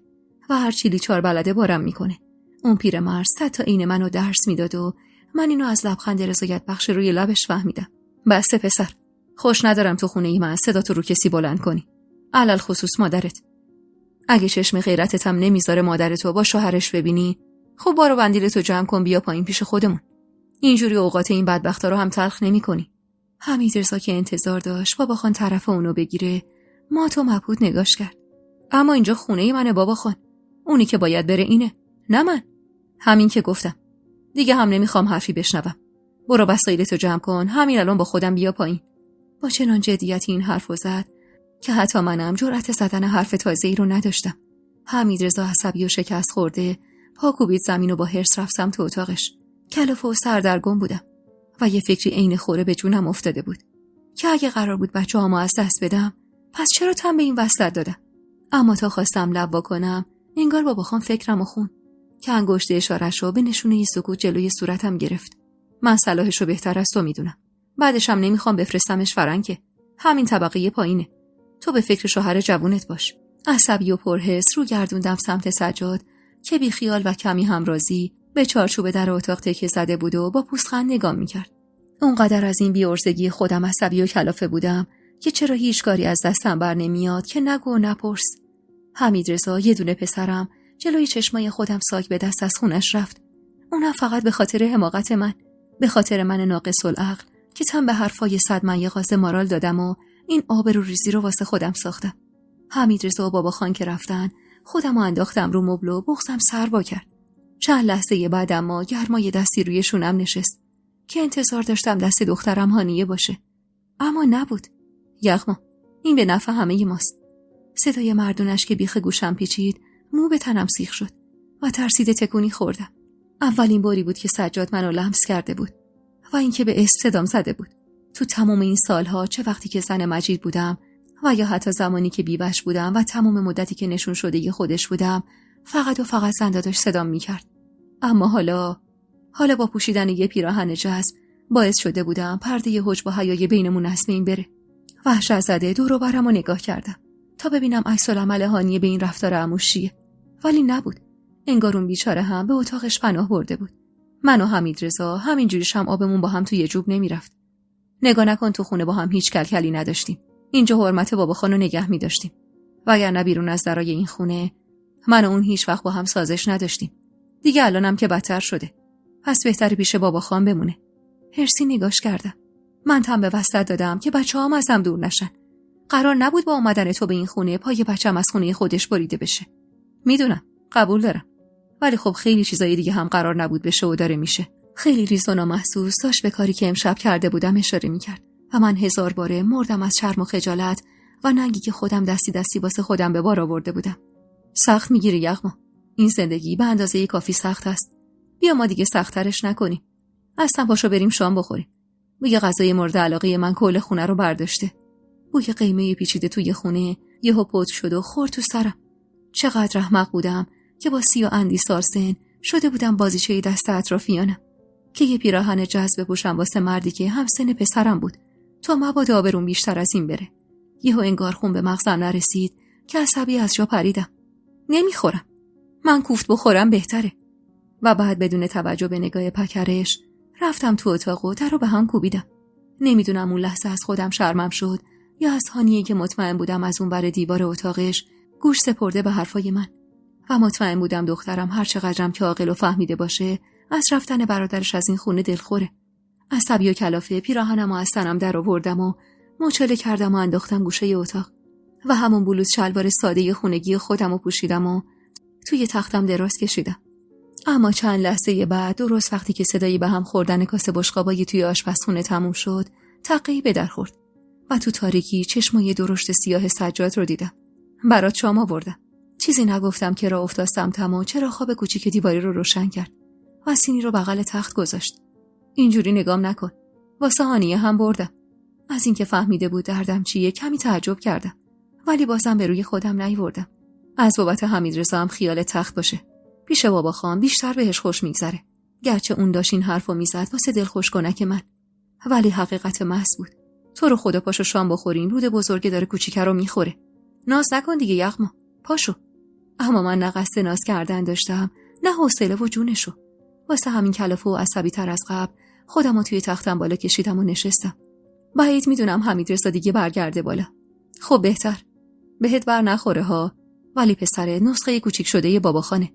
و هر چیلی چار بلده بارم میکنه. اون پیرمرد صد تا عین منو درس میداد و من اینو از لبخند رضایت بخش روی لبش فهمیدم. بسته پسر، خوش ندارم تو خونه ای من صداتو رو کسی بلند کنی، علل خصوص مادرت. اگه چشم غیرتت هم نمیذاره مادرتو با شوهرش ببینی، خب بارو بندیلتو جمع کن بیا پایین پیش خودمون. اینجوری اوقات این بدبختا رو هم تلخ نمی‌کنی. حمیدرضا که انتظار داشت بابا خان طرف اونو بگیره، مات و مبهوت نگاش کرد. اما اینجا خونه منه بابا خان. اونی که باید بره اینه، نه من. همین که گفتم. دیگه هم نمیخوام حرفی بشنوم. برو وسایلتو جمع کن، همین الان با خودم بیا پایین. با چنان جدیتی این حرفو زد که حتی منم جرأت زدن حرف تازه‌ای رو نداشتم. حمیدرضا عصبی و شکست خورده پا کوبید زمین و با حرص رفت سمت اتاقش. کلافه و سردرگم بودم و یه فکری عین خوره به جونم افتاده بود که اگه قرار بود بچه‌هامو از دست بدم پس چرا تن به این وصلت دادم. اما تا خواستم لب وا کنم انگار بابا خان فکرمو خون که انگشت اشاره‌شو به نشونه سکوت جلوی صورتم گرفت. من صلاحشو بهتر از تو میدونم. بعدش هم نمیخوام بفرستمش فرنگ، همین طبقه پایینه. تو به فکر شوهر جوونت باش. عصبی و پرحرص رو گردوندم سمت سجاد که بی خیال و کمی هم راضی به چارچوب در اتاق تکیه زده بود و با پوزخند نگاه میکرد. اونقدر از این بی‌عرضگی خودم عصبی و کلافه بودم که چرا هیچ کاری از دستم بر نمیاد که نگو و نپرس. حمیدرضا یه دونه پسرم جلوی چشمای خودم ساک به دست از خونش رفت. اونم فقط به خاطر حماقت من، به خاطر من ناقص العقل که تن به حرفای 100 من یه قاز مارال دادم و این آبروریزی رو واسه خودم ساختم. حمیدرضا و بابا خان که رفتن خودم رو انداختم رو مبل و بغضم سر وا کرد. چند لحظه بعد اما گرمای دستی روی شونم نشست که انتظار داشتم دست دخترم هانیه باشه، اما نبود. یغما، این به نفع همه ماست. صدای مردونش که بیخ گوشم پیچید مو به تنم سیخ شد و ترسیده تکونی خوردم. اولین باری بود که سجاد منو لمس کرده بود و این که به اسم صدام زده بود. تو تمام این سالها، چه وقتی که زن مجید بودم و یا حتی زمانی که بیوش بودم و تمام مدتی که نشون شده خودش بودم، فقط و فقط زنده داشت صدام میکرد. اما حالا با پوشیدن یه پیراهن جذب باعث شده بودم پرده حجب و حیای بینمون از بین بره. وحشت زده دور و برم و نگاه کردم تا ببینم عکس العمل هانیه به این رفتار عموش چیه، ولی نبود. انگار اون بیچاره هم به اتاقش پناه برده بود. من و حمیدرضا همینجوریش هم آبمون با هم توی جوب نمیرفت. نگاه نکن تو خونه با هم هیچ کلکلی نداشتیم. اینجا حرمت بابا خانو نگه می‌داشتیم. وگرنه بیرون از درای این خونه من و اون هیچ وقت با هم سازش نداشتیم. دیگه الانم که بدتر شده. پس بهتر پیش بابا خان بمونه. هرسی نگاش کردم. من تن به وصلت دادم که بچه‌هام ازم دور نشن. قرار نبود با اومدن تو به این خونه پای بچه‌م از خونه خودش بریده بشه. میدونم، قبول دارم. ولی خب خیلی چیزای دیگه هم قرار نبود بشه و داره میشه. خیلی ریز و نامحسوس داشت به کاری که امشب کرده بودم اشاره میکرد و من 1000 باره مردم از شرم و خجالت و ننگی که خودم دستی واسه خودم به بار آورده بودم. سخت میگیری یغما. این زندگی به اندازه کافی سخت است. بیا ما دیگه سخت‌ترش نکنیم. اصلا پاشو بریم شام بخوریم. بوی غذای مورد علاقه من کل خونه رو برداشته. بوی قیمه پیچیده توی خونه یهو پود شد و خورد تو سرم. چقدر احمق بودم که با 30 و اندی سال سن شده بودم بازیچه دست اطرافیانم که یه پیراهن جذب بپوشم واسه مردی که همسن پسرم بود تا مبادا آبروم بیشتر از این بره. یهو انگار خون به مغزم نرسید که عصبی از جا پریدم. نمیخورم. من کوفت بخورم بهتره. و بعد بدون توجه به نگاه پکرش رفتم تو اتاق و در رو به هم کوبیدم. نمیدونم اون لحظه از خودم شرمم شد یا از هانیه که مطمئن بودم از اون بر دیوار اتاقش گوش سپرده به حرفای من و مطمئن بودم دخترم هر چقدرم که عاقل و فهمیده باشه از رفتن برادرش از این خونه دلخوره. عصبی و کلافه پیراهنم و از تنم در آوردم و مچاله کردم و انداختم گوشه اتاق و همون بلوز شلوار ساده خونگی خودم رو پوشیدم و توی تختم دراز کشیدم. اما چند لحظه بعد، درست وقتی که صدایی به هم خوردن کاسه بشقابایی توی آشپزخونه تموم شد، تقی به در خورد و تو تاریکی چشمای درشت سیاه سجاد رو دیدم. برات شام آوردم. چیزی نگفتم که راه افتاد سمتم و چراغ خواب کوچیک دیواری رو روشن کرد و سینی رو بغل تخت گذاشت. اینجوری نگام نکن. واسه هانیه هم بردم. از اینکه فهمیده بود دردم چیه کمی تعجب کردم، ولی بازم به روی خودم نیوردم. از بابت حمیدرضا هم خیال تخت باشه. پیش بابا خان بیشتر بهش خوش میگذره. گرچه اون داشت این حرفو میزد واسه دلخوش کنک من، ولی حقیقت محض بود. تو رو خدا پاشو شام بخورین، رود بزرگه داره کوچیکه رو میخوره. ناز نکن دیگه یغما، پاشو. اما من نه قصد ناز کردن داشتم، نه حوصله و جونشو. واسه همین کلافه و عصبی تر از قبل خودمو توی تختم بالا کشیدم و نشستم. بعید میدونم حمیدرضا دیگه برگرده بالا. خب بهتر. بهت بر نخوره ها، ولی پسر نسخه کوچیک شده ی بابا خانه.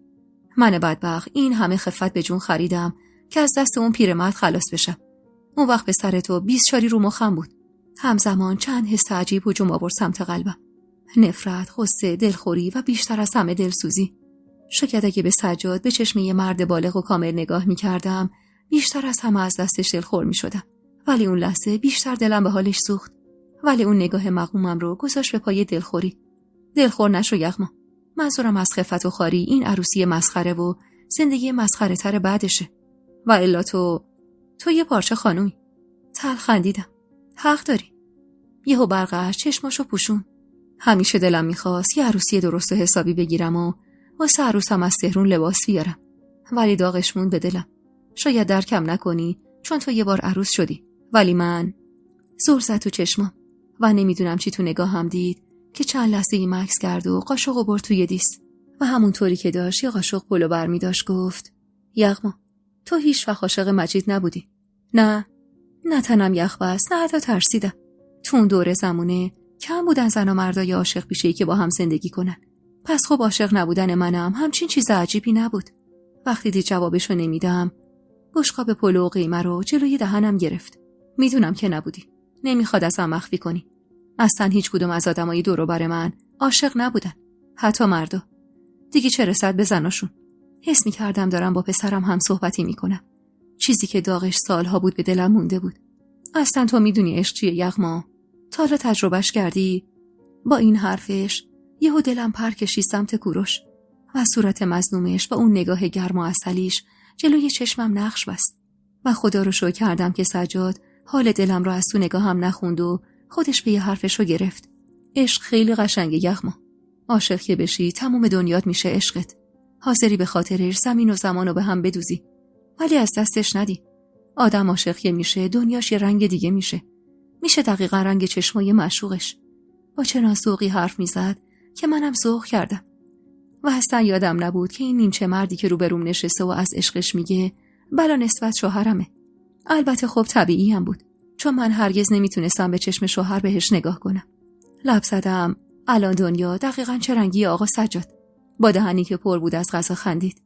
من بدبخت این همه خفت به جون خریدم که از دست اون پیرمرد خلاص بشم. اون وقت پسر تو 20 شاری رو مخم بود. همزمان چند حس عجیب هجوم آورد سمت قلبم. نفرت، غصه، دلخوری و بیشتر از همه دلسوزی. شاید اگه به سجاد به چشم یه مرد بالغ و کامل نگاه می‌کردم، بیشتر از همه از دستش دلخور می‌شدم. ولی اون لحظه بیشتر دلم به حالش سوخت. ولی اون نگاه مغمومم رو گذاشت به پای دلخوری. دلخور نشو یغما. منظورم از خفت و خاری این عروسی مسخره و زندگی مسخره تر بعدشه. و الا تو یه پارچه خانومی. تل خندیدم. حق داری. یهو برقش چشماشو پوشون. همیشه دلم میخواست یه عروسی درست و حسابی بگیرم و واسه عروسم از تهرون لباس بیارم. ولی داغش موند به دلم. شاید درکم نکنی چون تو یه بار عروس شدی. ولی من زور زد تو چشمام و نمیدونم چی تو نگاهم دید که چند لحظه مکث کرد و قاشقو برد توی دیس و همونطوری که داشت یه قاشق پلو برمی داشت گفت یغما تو هیچ وقت عاشق مجید نبودی. نه تنم یخ بست، نه حتی ترسیدم. تو اون دوره زمونه کم بودن زن و مردای عاشق بیشه‌ای که با هم زندگی کنن. پس خب عاشق نبودن منم همچین چیز عجیبی نبود. وقتی دید جوابشو نمیدم، بشقاب پلو و قیمه رو جلوی دهنم گرفت. میدونم که نبودی. نمیخواد ازم مخفی کنی. اصلا هیچ کدوم از آدمای دور و بر من عاشق نبودن. حتی مردا. دیگه چه رسد به زناشون. حس می‌کردم دارم با پسرم هم صحبتی میکنم. چیزی که داغش سالها بود به دلم مونده بود. اصلا تو میدونی عشق چیه یغما؟ تا حالا تجربهش کردی؟ با این حرفش یهو دلم پر کشید سمت کوروش و صورت مظلومش و اون نگاه گرم و عسلیش جلوی چشمم نقش بست و خدا رو شکر کردم که سجاد حال دلم رو از تو نگاهم نخوند و خودش به یه حرفش رو گرفت. عشق خیلی قشنگه یغما. عاشق که بشی تمام دنیات میشه عشقت. حاضری به خاطرش زمین و زمان رو به هم بدوزی، ولی از دستش ندی. آدم عاشق که میشه دنیاش یه رنگ دیگه میشه دقیقا رنگ چشمای معشوقش. با چنان ذوقی حرف میزد که منم ذوق کردم و اصلا یادم نبود که این نیمچه مردی که روبروم نشسته و از عشقش میگه بلا نسبت شوهرمه. البته خب طبیعی هم بود چون من هرگز نمیتونستم به چشم شوهر بهش نگاه کنم. لب زدم الان دنیا دقیقاً چه رنگی آقا سجاد؟ با دهنی که پر بود از غذا خندید.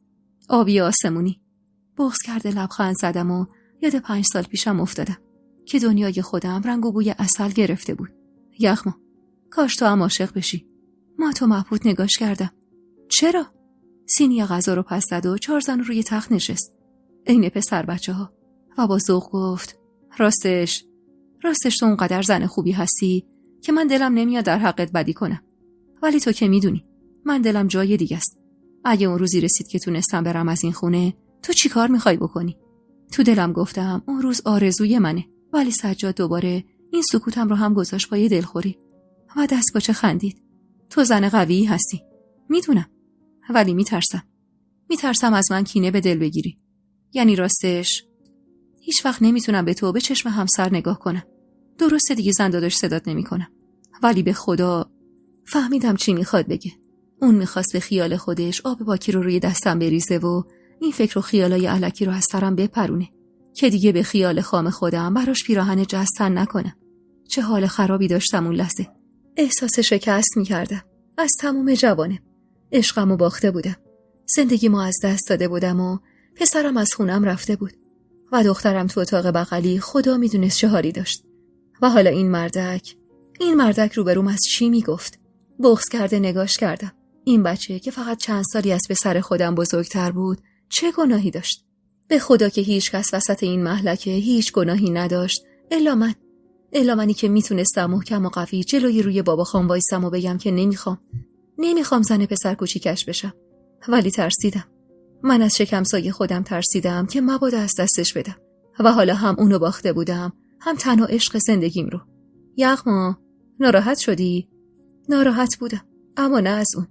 آبی آسمونی. بغض کرده لبخند زدم و یاد 5 سال پیشم افتادم که دنیای خودم رنگ و بوی عسل گرفته بود. یغما کاش تو هم عاشق بشی. ما تو مبهوت نگاش کردم. چرا؟ سینی غذا رو پس زد و 4 زن روی تخت نشست. عین پسر بچه‌ها و با ذوق گفت راستش تو اونقدر زن خوبی هستی که من دلم نمیاد در حقت بدی کنم. ولی تو که میدونی من دلم جای دیگه است. اگه اون روزی رسید که تونستم برم از این خونه، تو چی کار میخوای بکنی؟ تو دلم گفتم اون روز آرزوی منه، ولی سجاد دوباره این سکوتم رو هم گذاشت پای دلخوری و دستپاچه خندید. تو زن قوی هستی. میدونم، ولی میترسم از من کینه به دل بگیری. یعنی راستش هیچ وقت نمیتونم به تو به چشم همسر نگاه کنم. درسته دیگه زن داداش صدات نمیکنم، ولی به خدا فهمیدم چی میخواد بگه. اون میخواست به خیال خودش آب باکی رو روی دستم بریزه و این فکر و خیالای الکی رو از سرم بپرونه که دیگه به خیال خام خودم براش پیراهن جستن نکنم. چه حال خرابی داشتم اون لحظه. احساس شکست میکردم از تمام جوانم. عشقمو باخته بودم. زندگیمو از دست داده بودم و پسرم از خونم رفته بود و دخترم تو اتاق بغلی خدا میدونست چه حالی داشت. و حالا این مردک روبروم از چی میگفت؟ بغض کرده نگاش کردم. این بچه که فقط چند سالی از پسر خودم بزرگتر بود چه گناهی داشت؟ به خدا که هیچ کس وسط این مهلکه هیچ گناهی نداشت الا منی که میتونستم محکم و قوی جلوی روی بابا خان وایسم و بگم که نمیخوام زن پسر کوچیکش بشم. ولی ترسیدم. من از شکم سایه خودم ترسیدم که مبادا از دستش بدم. و حالا هم اونو باخته بودم، هم تنها عشق زندگیم رو. یغما، ناراحت شدی؟ ناراحت بودم، اما نه از اون.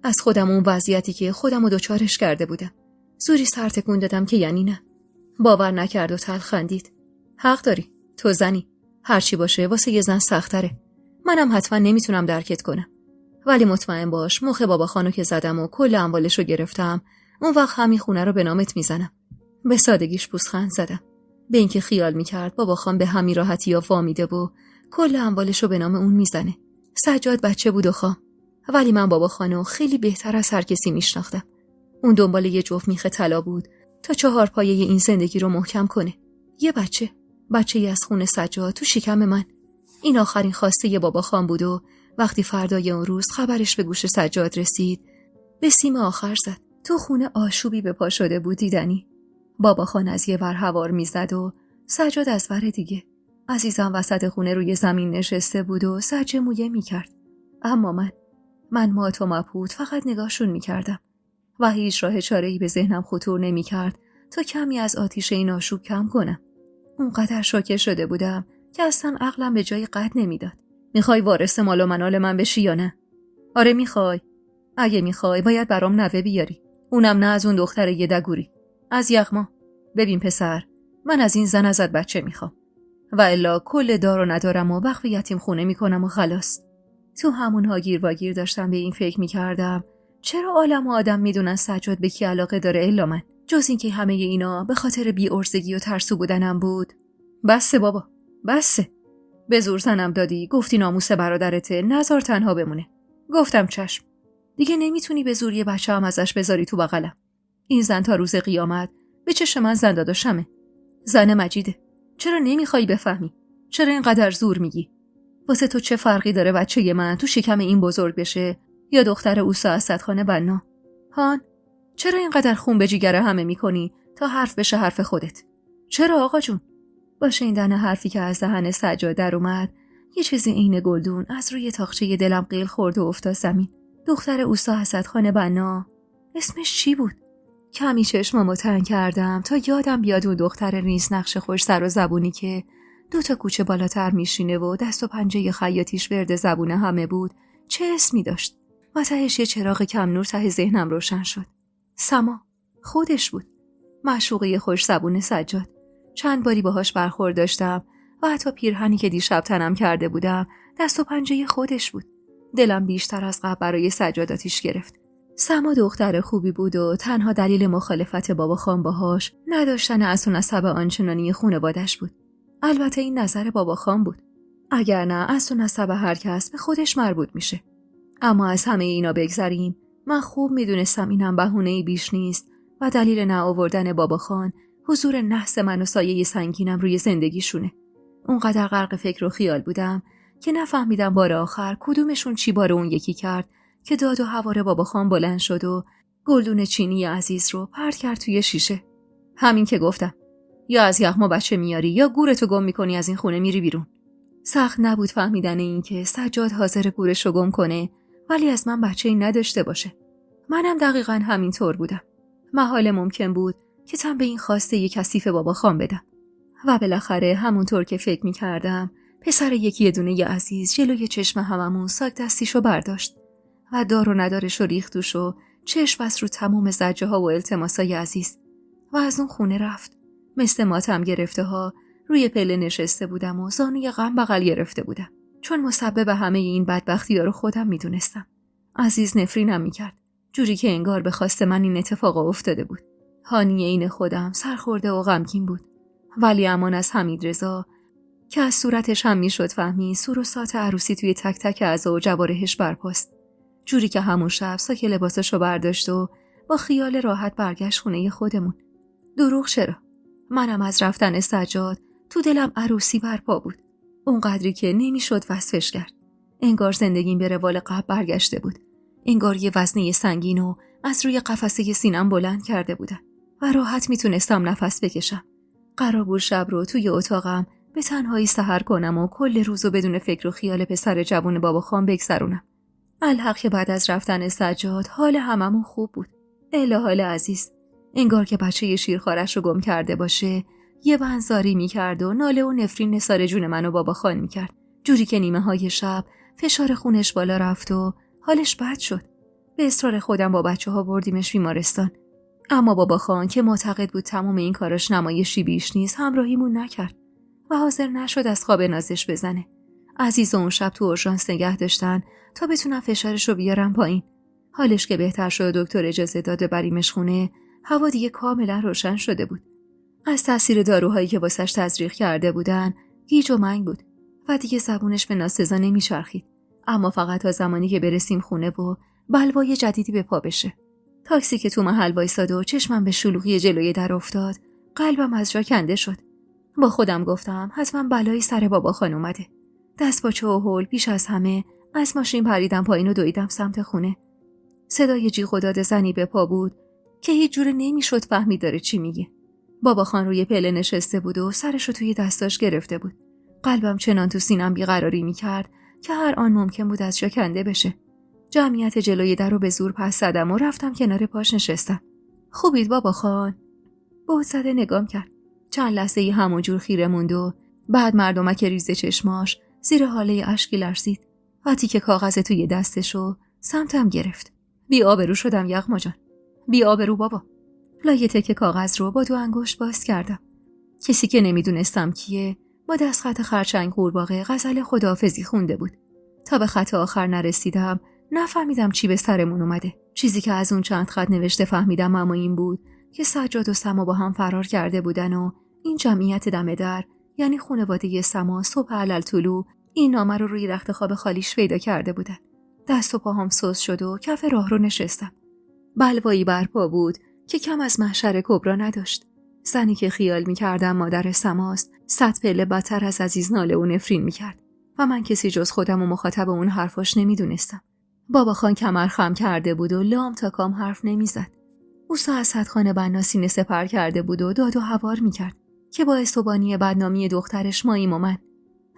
از خودم، اون وضعیتی که خودمو دوچارش کرده بودم. زوری سر تکون دادم که یعنی نه. باور نکرد و تلخ خندید. حق داری، تو زنی. هرچی باشه واسه یه زن سخت‌تره. منم حتما نمیتونم درکت کنم. ولی مطمئن باش مخ بابا خانو که زدم و کل اموالشو گرفتم، اون وقت همین خونه رو به نامت میزنم. به سادگیش پوزخند زدم. به اینکه خیال میکرد بابا خان به همین راحتی یا وامیده و کل اموالشو به نام اون میزنه. سجاد بچه بود و خام. ولی من بابا خانو خیلی بهتر از هر کسی میشناختم. اون دنبال یه جفت میخ طلا بود تا 4 پایه این زندگی رو محکم کنه. یه بچه‌ای از خون سجاد تو شکم من. این آخرین خواسته ی بابا خان بود و وقتی فردای اون روز خبرش به گوش سجاد رسید، به سیم آخر زد. تو خونه آشوبی به پا شده بود دیدنی. بابا خان از یه ور هوار میزد و سجاد از ور دیگه. عزیزم وسط خونه روی زمین نشسته بود و سجه مویه میکرد. اما من مات و مبهوت فقط نگاهشون میکردم و هیچ راه چاره‌ای به ذهنم خطور نمیکرد تا کمی از آتیش این آشوب کم کنم. اونقدر شوکه شده بودم که اصلا عقلم به جای قد نمیداد. میخوای وارث مال و منال من بشی یا نه؟ آره میخوای. اگه میخوای باید برام نوه بیاری. اونم نه از اون دختر یه دگوری. از یغما. ببین پسر، من از این زن ازت بچه میخوام. و الا کل دار و ندارم و وقف یتیم خونه میکنم و خلاص. تو همونها گیر و گیر داشتم به این فکر میکردم چرا عالم و آدم میدونن سجاد به کی علاقه داره الا من؟ جز این که همه اینا به خاطر بی‌عرضگی و ترسو بودنم بود. بسه بابا، بسه. به زور زنم دادی، گفتی ناموس برادرته، نذار تنها بمونه. گفتم چشم. دیگه نمیتونی به زور یه بچه هم ازش بذاری تو بغلم. این زن تا روز قیامت به چشم من زن داداشمه. زن مجیده. چرا نمیخوای بفهمی؟ چرا اینقدر زور میگی؟ واسه تو چه فرقی داره بچه من تو شکم این بزرگ بشه یا دختر اوسا اسدخان بنا؟ هان، چرا اینقدر خون به جیگر همه میکنی تا حرف بشه حرف خودت؟ چرا آقا جون؟ با شنیدن حرفی که از دهن سجاد در اومد، یه چیزی عین گلدون از روی تاقچه دلم قیل خورد و افتاد زمین. دختر اوسا اسدخان بنا. اسمش چی بود؟ کمی چشمامو تنگ کردم تا یادم بیاد اون دختر ریز نقش خوش سر و زبونی که 2 کوچه بالاتر میشینه و دست و پنجه خیاطیش ورد زبون همه بود چه اسمی داشت. و تهش یه چراغ کم نور ته ذهنم روشن شد. سما. خودش بود. معشوقه خوش زبون سجاد. چند باری باهاش برخورد داشتم و حتی پیرهنی که دیشب تنم کرده بودم دست و پنجه خودش بود. دلم بیشتر از قبل برای سجاد آتیش گرفت. سما دختر خوبی بود و تنها دلیل مخالفت بابا خان باهاش نداشتن اصل و نسب آنچنانی خانواده‌اش بود. البته این نظر بابا خان بود. اگر نه اصل و نسب هر کس به خودش مربوط میشه. اما از همه اینا بگذریم، من خوب میدونستم اینم بهونه‌ای بیش نیست و دلیل نه آوردن بابا خان حضور نحس من و سایه سنگینم روی زندگیشونه. اونقدر غرق فکر و خیال بودم که نفهمیدم بار آخر کدومشون چی بار اون یکی کرد که داد و هوار بابا خان بلند شد و گلدون چینی عزیز رو پرت کرد توی شیشه. همین که گفتم یا از یغما بچه میاری یا گورتو گم میکنی از این خونه میری بیرون. سخت نبود فهمیدن این که سجاد حاضر گورشو گم کنه ولی از من بچه‌ای نداشته باشه. منم دقیقاً همینطور بودم. محال ممکن بود که تن به این خواسته یک کثیف بابا خان بدم. و بالاخره همونطور که فکر میکردم پسر یکی دونه عزیز جلوی چشم هممون ساک دستیشو برداشت و دار و ندارشو ریختوش و چشم بست رو تموم زجه ها و التماسای عزیز و از اون خونه رفت. مثل ماتم گرفته ها روی پله نشسته بودم و زانوی غم بغل گرفته بودم چون مسبب همه این بدبختی ها رو خودم میدونستم. عزیز نفرینم میکرد جوری که انگار به خواست من این اتفاق افتاده بود. هانی این خودم سرخورده و غمگین بود. ولی امان از حمیدرضا که از صورتش هم میشد فهمی سور و سات عروسی توی تک تک اعضا و جوارحش برپاست. جوری که همون شب ساک لباسشو برداشت و با خیال راحت برگشت خونه خودمون. دروغ چرا؟ منم از رفتن سجاد تو دلم عروسی برپا بود. اونقدری که نمیشد وصفش کرد. انگار زندگیم به روال قبل برگشته بود. انگار یه وزنه سنگینو از روی قفسه سینم بلند کرده بودن و راحت میتونستم نفس بکشم. قرار بود شب رو توی اتاقم به تنهایی سحر کنم و کل روزو بدون فکر و خیال پسر جوون بابا خان بگذرونم. الحق که بعد از رفتن سجاد حال هممون خوب بود. الا حال عزیز، انگار که بچه شیرخوارش رو گم کرده باشه، یه بنزاری میکرد و ناله و نفرین نثار جون منو بابا خان میکرد، جوری که نیمه های شب فشار خونش بالا رفت و حالش بد شد. به اصرار خودم با بچه ها بردیمش بیمارستان، اما بابا خان که معتقد بود تمام این کارش نمایشی بیش نیست همراهیمون نکرد و حاضر نشد از خواب نازش بزنه. عزیز اون شب تو اورژانس نگه داشتن تا بتونن فشارش رو بیارن پایین. حالش که بهتر شد دکتر اجازه داد بریمش خونه. هوا دیگه کاملا روشن شده بود. از تاثیر داروهایی که واسش تزریق کرده بودن گیج و منگ بود و دیگه زبونش به ناسزا نمیچرخید. اما فقط تا زمانی که برسیم خونه و بلوای جدیدی به پا بشه. تاکسی که تو محل وایساد و چشمم به شلوغی جلوی در افتاد، قلبم از جا کنده شد. با خودم گفتم حتما بلایی سر بابا خان اومده. دست با چه و هول پیش از همه از ماشین پریدم پایین و دویدم سمت خونه. صدای جیغ و داد زنی به پا بود که هیچ جوره نمیشد فهمید داره چی میگه. بابا خان روی پله نشسته بود و سرش رو توی دستاش گرفته بود. قلبم چنان تو سینم بیقراری میکرد که هر آن ممکن بود از جا کنده بشه. جمعیت جلوی در رو به زور پس زدم و رفتم کنار پاش نشستم. خوبید بابا خان؟ بود زده نگام کرد. چند لحظه همونجور خیره موند و بعد مردمک ریز چشماش زیر حاله اشکی لرزید و تیکه کاغذ توی دستشو سمتم گرفت. بی آبرو شدم یغما جان. بی آبرو بابا. لایه تکه کاغذ رو با 2 انگشت باز کردم. کسی که نمیدونستم کیه با دستخط خرچنگ قورباغه غزل خداحافظی خونده بود. تا به خط آخر نرسیدم نفهمیدم چی به سرمون اومده. چیزی که از اون چند خط نوشته فهمیدم اما این بود که سجاد و سما با هم فرار کرده بودن و این جمعیت دم در، یعنی خانواده سما، صبح علالطلوع این نامه رو روی رخت خواب خالیش پیدا کرده بودن. دست و پاهام سوس شد و کف راه رو نشستم. بلوایی برپا بود که کم از محشر کبرا نداشت. زنی که خیال می‌کردم مادر سماست 100 پله بدتر از عزیز ناله و نفرین می‌کرد و من کسی جز خودم و مخاطب اون حرفاش نمی‌دونستم. بابا خان کمر خم کرده بود و لام تا کام حرف نمی‌زد. او اسدخانه بنا سینه سپر کرده بود و داد و هوار می‌کرد که با استوبانی بدنامی دخترش ماییم و من.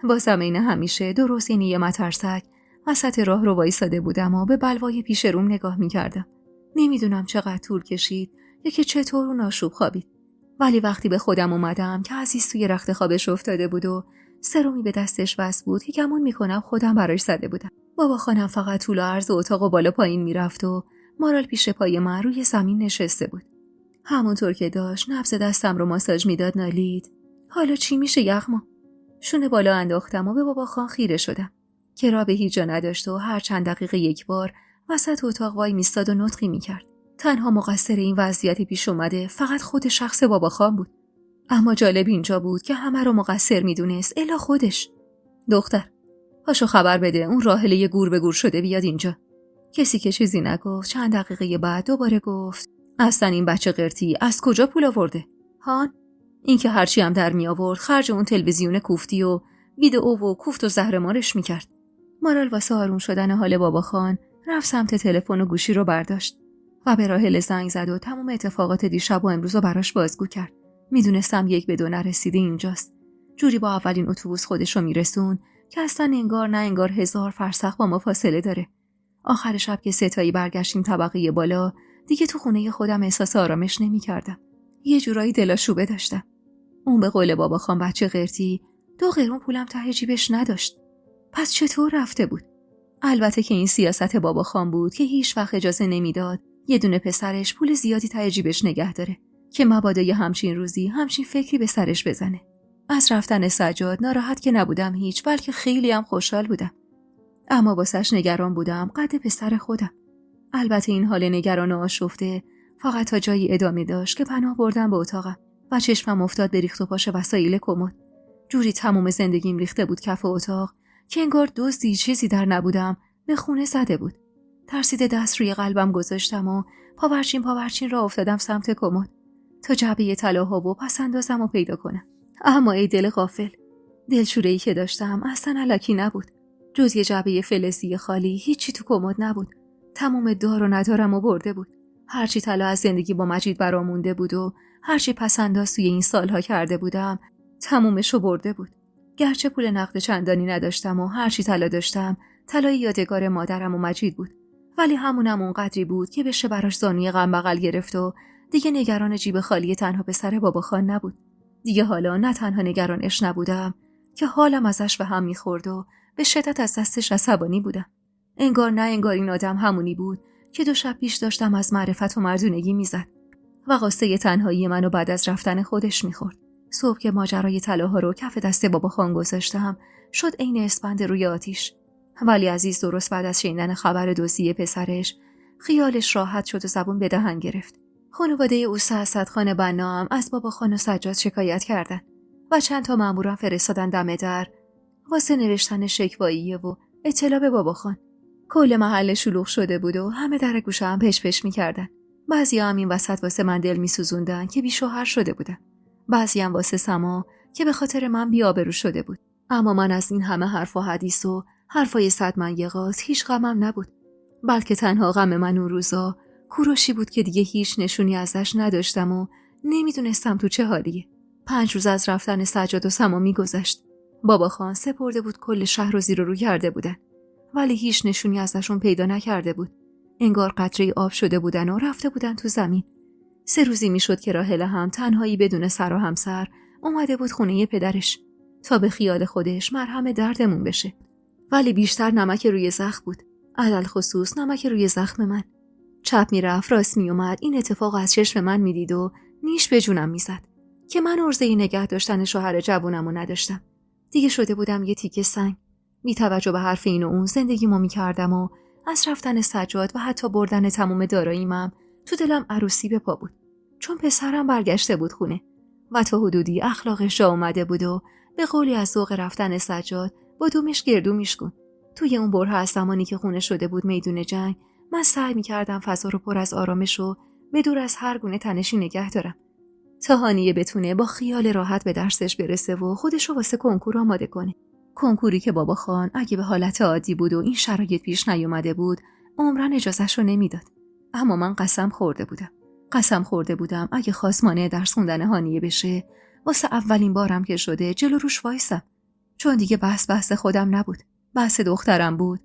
با زمین همیشه درست یعنی یه مترسک وسط راه رو وایساده بودم و به بلوای پیش روم نگاه می‌کردم. نمیدونم چقدر طول کشید یا که چطور اون آشوب خوابید. ولی وقتی به خودم اومدم که عزیز توی رخت خوابش افتاده بود و سرومی به دستش وصل بود که گمون میکنم خودم براش زده بودم. بابا خانم فقط طول و عرض اتاق و بالا پایین میرفت و مارال پیش پای من روی زمین نشسته بود. همونطور که داشت نبض دستم رو ماساژ میداد نالید. حالا چی میشه یغما؟ شونه بالا انداختم و به بابا خان خیره شدم که راه به هیچ جا نداشت و هر چند دقیقه یک بار وسط اتاق وای میستاد و نطقی میکرد. تنها مقصر این وضعیت پیش اومده فقط خود شخص بابا خان بود. اما جالب اینجا بود که همه رو مقصر میدونست الا خودش. دختر پاشو خبر بده اون راحله گور به گور شده بیاد اینجا. کسی که چیزی نگفت. چند دقیقه بعد دوباره گفت اصلا این بچه قرتی از کجا پول آورده؟ هان؟ این که هرچی هم در می آورد خرج اون تلویزیون کوفتی و ویدئو و کوفت و زهرمارش میکرد. مارال واسه آروم شدن حال بابا خان رفت سمت تلفن و گوشی رو برداشت و به راحله زنگ زد و تمام اتفاقات دیشب و امروز رو براش بازگو کرد. میدونستم 1 به 2 نرسیده اینجاست. جوری با اولین اتوبوس خودش رو میرسون که اصلا انگار نه انگار 1000 فرسخ با ما فاصله داره. آخر شب که 3 تایی برگشتیم طبقه بالا دیگه تو خونه خودم احساس آرامش نمی‌کردم. یه جورایی دلاشوبه داشتم. اون به قول بابا خان بچه قرتی 2 قرون پولم ته جیبش نداشت. پس چطور رفته بود؟ البته که این سیاست بابا خان بود که هیچ وقت اجازه نمیداد یه دونه پسرش پول زیادی ته جیبش نگه داره که مبادا یه همچین روزی همچین فکری به سرش بزنه. از رفتن سجاد ناراحت که نبودم هیچ، بلکه خیلی هم خوشحال بودم. اما واسش نگران بودم قد پسر خودم. البته این حال نگران و آشفته فقط تا جایی ادامه داشت که پناه بردم به اتاقم و چشمم افتاد به ریخت و پاش وسایل کمد. جوری تمام زندگیم ریخته بود کف اتاق که انگار دزدی چیزی در نبودم به خونه زده بود. ترسیده دست روی قلبم گذاشتم و پاورچین راه افتادم سمت کمد تا جعبه طلاها و پس اندازم رو پیدا کنم. اما ای دل غافل، دلشوره‌ای که داشتم اصلا الکی نبود. جز یه جعبه فلزی خالی هیچی تو کمد نبود. تمام دار و ندارم و برده بود. هرچی طلا از زندگی با مجید برام مونده بود و هرچی پسنداز توی این سالها کرده بودم تمومشو برده بود. گرچه پول نقد چندانی نداشتم و هرچی طلا داشتم طلای یادگار مادرم و مجید بود، ولی همونم اونقدری بود که بشه براش زانوی غم بغل گرفت و دیگه نگران جیب خالی تنها پسر باباخان نبود. دیگه حالا نه تنها نگرانش نبودم که حالم ازش به هم میخورد و به شدت از دستش عصبانی بودم. انگار نه انگار این آدم همونی بود که 2 شب پیش داشتم از معرفت و مردونگی میزد و قصه تنهایی منو بعد از رفتن خودش میخورد. صبح که ماجرای طلاها رو کف دست باباخان گذاشتم شد عین اسپند روی آتیش. ولی عزیز درست بعد از شنیدن خبر دزدی پسرش خیالش راحت شد و زبون به دهن گرفت. خانواده او اسدخان بنا هم از باباخان و سجاد شکایت کردن و چند تا مامورم فرستادن دم در واسه نوشتن شکواییه و اطلاع به باباخان. کل محل شلوغ شده بود و همه در گوشه هم پش پش می‌کردن. بعضیا هم این وسط واسه من دل می‌سوزوندن که بی‌شوهر شده بودم. بعضی هم واسه سما که به خاطر من بی‌آبرو شده بود. اما من از این همه حرف و حدیث و حرفای 100 منگغاز هیچ غمم نبود. بلکه تنها غم من اون روزا کوروشی بود که دیگه هیچ نشونی ازش نداشتم و نمیدونستم تو چه حالیه. 5 روز از رفتن سجاد و سما میگذشت. باباخان سپرده بود کل شهر رو زیر و رو کرده بودن، ولی هیچ نشونی ازشون پیدا نکرده بود. انگار قطره آب شده بودن و رفته بودن تو زمین. 3 روزی میشد که راهله هم تنهایی بدون سر و همسر اومده بود خونه پدرش تا به خیال خودش مرهم دردمون بشه. ولی بیشتر نمک روی زخم بود، علل خصوص نمک روی زخم من. چپ میرفت راست میومد این اتفاق از چشم من میدید و نیش به جونم میزد که من عرضه نگه داشتن شوهر جوونمو نداشتم. دیگه شده بودم یه تیکه سنگ. بی توجه به حرف این و اون زندگیمو میکردم و از رفتن سجاد و حتی بردن تمام داراییمم تو دلم عروسی به پا بود، چون پسرم برگشته بود خونه و تا حدودی اخلاقش جا اومده بود و به قولی از ذوق رفتن سجاد با دومش گردو میشکن. توی اون برهه از زمانی که خونه شده بود میدون جنگ من سعی میکردم فضا رو پر از آرامش و به دور از هر گونه تنشی نگه دارم تا هانیه بتونه با خیال راحت به درسش برسه و خودشو واسه کنکور آماده کنه. کنکوری که باباخان اگه به حالت عادی بود و این شرایط پیش نیومده بود عمرن اجازهشو نمیداد. اما من قسم خورده بودم اگه خواست مانع درس خوندن هانیه بشه واسه اولین بارم که شده جلو روش وایسم، چون دیگه بحث خودم نبود، بحث دخترم بود